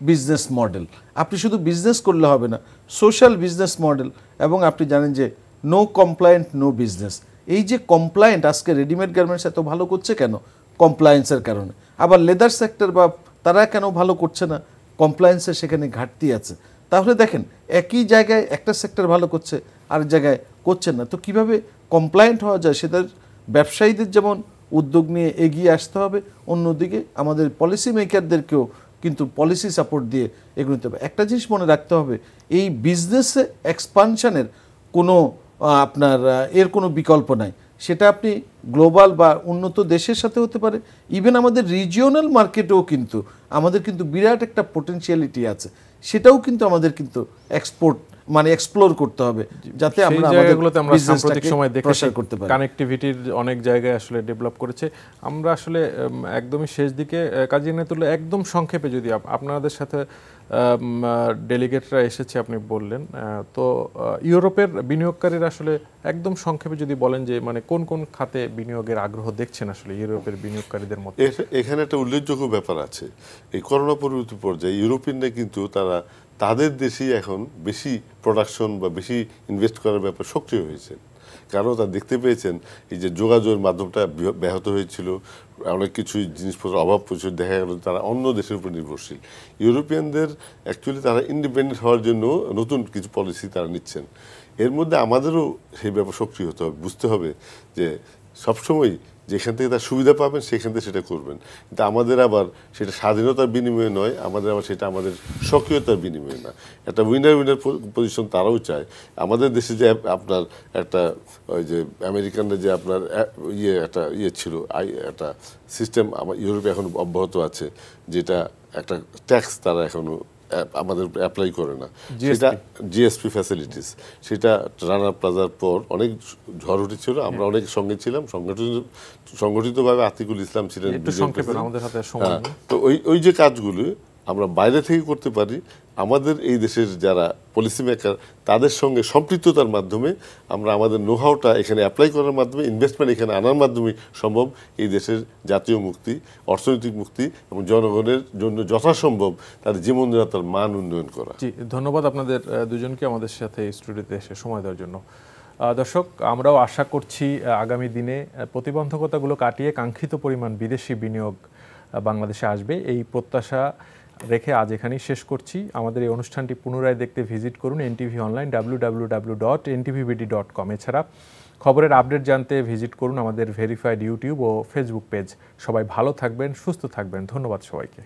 বিজনেস মডেল, আপনি শুধু বিজনেস করলে হবে না, সোশ্যাল বিজনেস মডেল, এবং আপনি জানেন যে নো কমপ্লায়েন্ট নো বিজনেস, এই যে কমপ্লায়েন্ট আজকে রেডিমেড গার্মেন্টস এত ভালো করছে কেন? কমপ্লায়েন্সের কারণে। আবার লেদার সেক্টর বা তারা কেন ভালো করছে না? কমপ্লায়েন্সের সেখানে ঘাটতি আছে। তাহলে দেখেন একই জায়গায় একটা সেক্টর ভালো করছে আর জায়গায় করছে না, তো কিভাবে কমপ্লায়েন্ট হওয়া যায় সেটা ব্যবসায়ীদের যেমন উদ্যোগ নিয়ে এগিয়ে আসতে হবে, অন্যদিকে আমাদের পলিসি মেকারদেরকেও কিন্তু পলিসি সাপোর্ট দিয়ে এগোতে হবে। একটা জিনিস মনে রাখতে হবে, এই বিজনেসে এক্সপানশনের কোনো আপনার এর কোনো বিকল্প নাই, সেটা আপনি গ্লোবাল বা উন্নত দেশের সাথে হতে পারে, ইভেন আমাদের রিজিওনাল মার্কেটেও কিন্তু আমাদের কিন্তু বিরাট একটা পোটেনশিয়ালিটি আছে, সেটাও কিন্তু আমাদের কিন্তু এক্সপ্লোর করতে হবে যাতে আমরা জায়গাগুলোতে আমরা সাম্প্রতিক সময় দেখেছি কানেক্টিভিটির অনেক জায়গায় আসলে ডেভেলপ করেছে। আমরা আসলে একদমই শেষ দিকে কাজী ইনায়েতুল্লাহ একদম সংক্ষেপে যদি আপনাদের সাথে ডেলিগেটরা এসেছে আপনি বললেন, তো ইউরোপের বিনিয়োগকারীরা আসলে একদম সংক্ষেপে যদি বলেন যে মানে কোন কোন খাতে বিনিয়োগের আগ্রহ দেখছেন আসলে ইউরোপের বিনিয়োগকারীদের মধ্যে? এখানে একটা উল্লেখযোগ্য ব্যাপার আছে, এই করোনা পরবর্তী পর্যায়ে ইউরোপিয়ানরা কিন্তু তাদের দেশেই এখন বেশি প্রোডাকশন বা বেশি ইনভেস্ট করার ব্যাপারে সক্রিয় হয়েছে, কারণ তারা দেখতে পেয়েছেন এই যে যোগাযোগের মাধ্যমটা ব্যাহত হয়েছিল, অনেক কিছু জিনিসপত্র অভাব পড়ছিল, দেখা গেল তারা অন্য দেশের উপর নির্ভরশীল। ইউরোপিয়ানদের অ্যাকচুয়ালি তারা ইন্ডিপেন্ডেন্ট হওয়ার জন্য নতুন কিছু পলিসি তারা নিচ্ছেন, এর মধ্যে আমাদেরও সেই ব্যাপার সক্রিয় হতে হবে, বুঝতে হবে যে সবসময় যেখান থেকে তার সুবিধা পাবেন সেখান থেকে সেটা করবেন, কিন্তু আমাদের আবার সেটা স্বাধীনতার বিনিময়ে নয়, আমাদের আবার সেটা আমাদের সক্রিয়তার বিনিময়ে না, একটা উইনার উইনার পজিশন তারাও চায়। আমাদের দেশে যে আপনার একটা ওই যে আমেরিকানরা যে আপনার একটা ছিল একটা সিস্টেম ইউরোপে এখন অব্যাহত আছে, যেটা একটা ট্যাক্স তারা এখনো আমাদের অ্যাপ্লাই করে না, সেটা জিএসপি ফ্যাসিলিটিস, সেটা রানা প্লাজার পর অনেক ঝড় উঠেছিল, আমরা অনেক সঙ্গে ছিলাম, সংগঠিতভাবে আতিকুল ইসলাম ছিলেন। তো ওই যে কাজগুলো আমরা বাইরে থেকে করতে পারি, আমাদের এই দেশের যারা পলিসি মেকার তাদের সঙ্গে সম্পৃক্ততার মাধ্যমে আমরা আমাদের নোহাউটা এখানে অ্যাপ্লাই করার মাধ্যমে, ইনভেস্টমেন্ট এখানে আনার মাধ্যমে সম্ভব এই দেশের জাতীয় মুক্তি, অর্থনৈতিক মুক্তি এবং জনগণের জন্য যথাসম্ভব তাদের জীবনযাত্রার মান উন্নয়ন করা। জি, ধন্যবাদ আপনাদের দুজনকে আমাদের সাথে স্টুডিওতে এসে সময় দেওয়ার জন্য। দর্শক, আমরাও আশা করছি আগামী দিনে প্রতিবন্ধকতাগুলো কাটিয়ে কাঙ্ক্ষিত পরিমাণ বিদেশি বিনিয়োগ বাংলাদেশে আসবে, এই প্রত্যাশা রেখে আজ এখানেই শেষ করছি। আমাদের এই অনুষ্ঠানটি পুনরায় দেখতে ভিজিট করুন এনটিভি অনলাইন www.ntvbd.com। এছাড়া খবরের আপডেট জানতে ভিজিট করুন আমাদের ভেরিফাইড ইউটিউব ও ফেসবুক পেজ। সবাই ভালো থাকবেন, সুস্থ থাকবেন। ধন্যবাদ সবাইকে।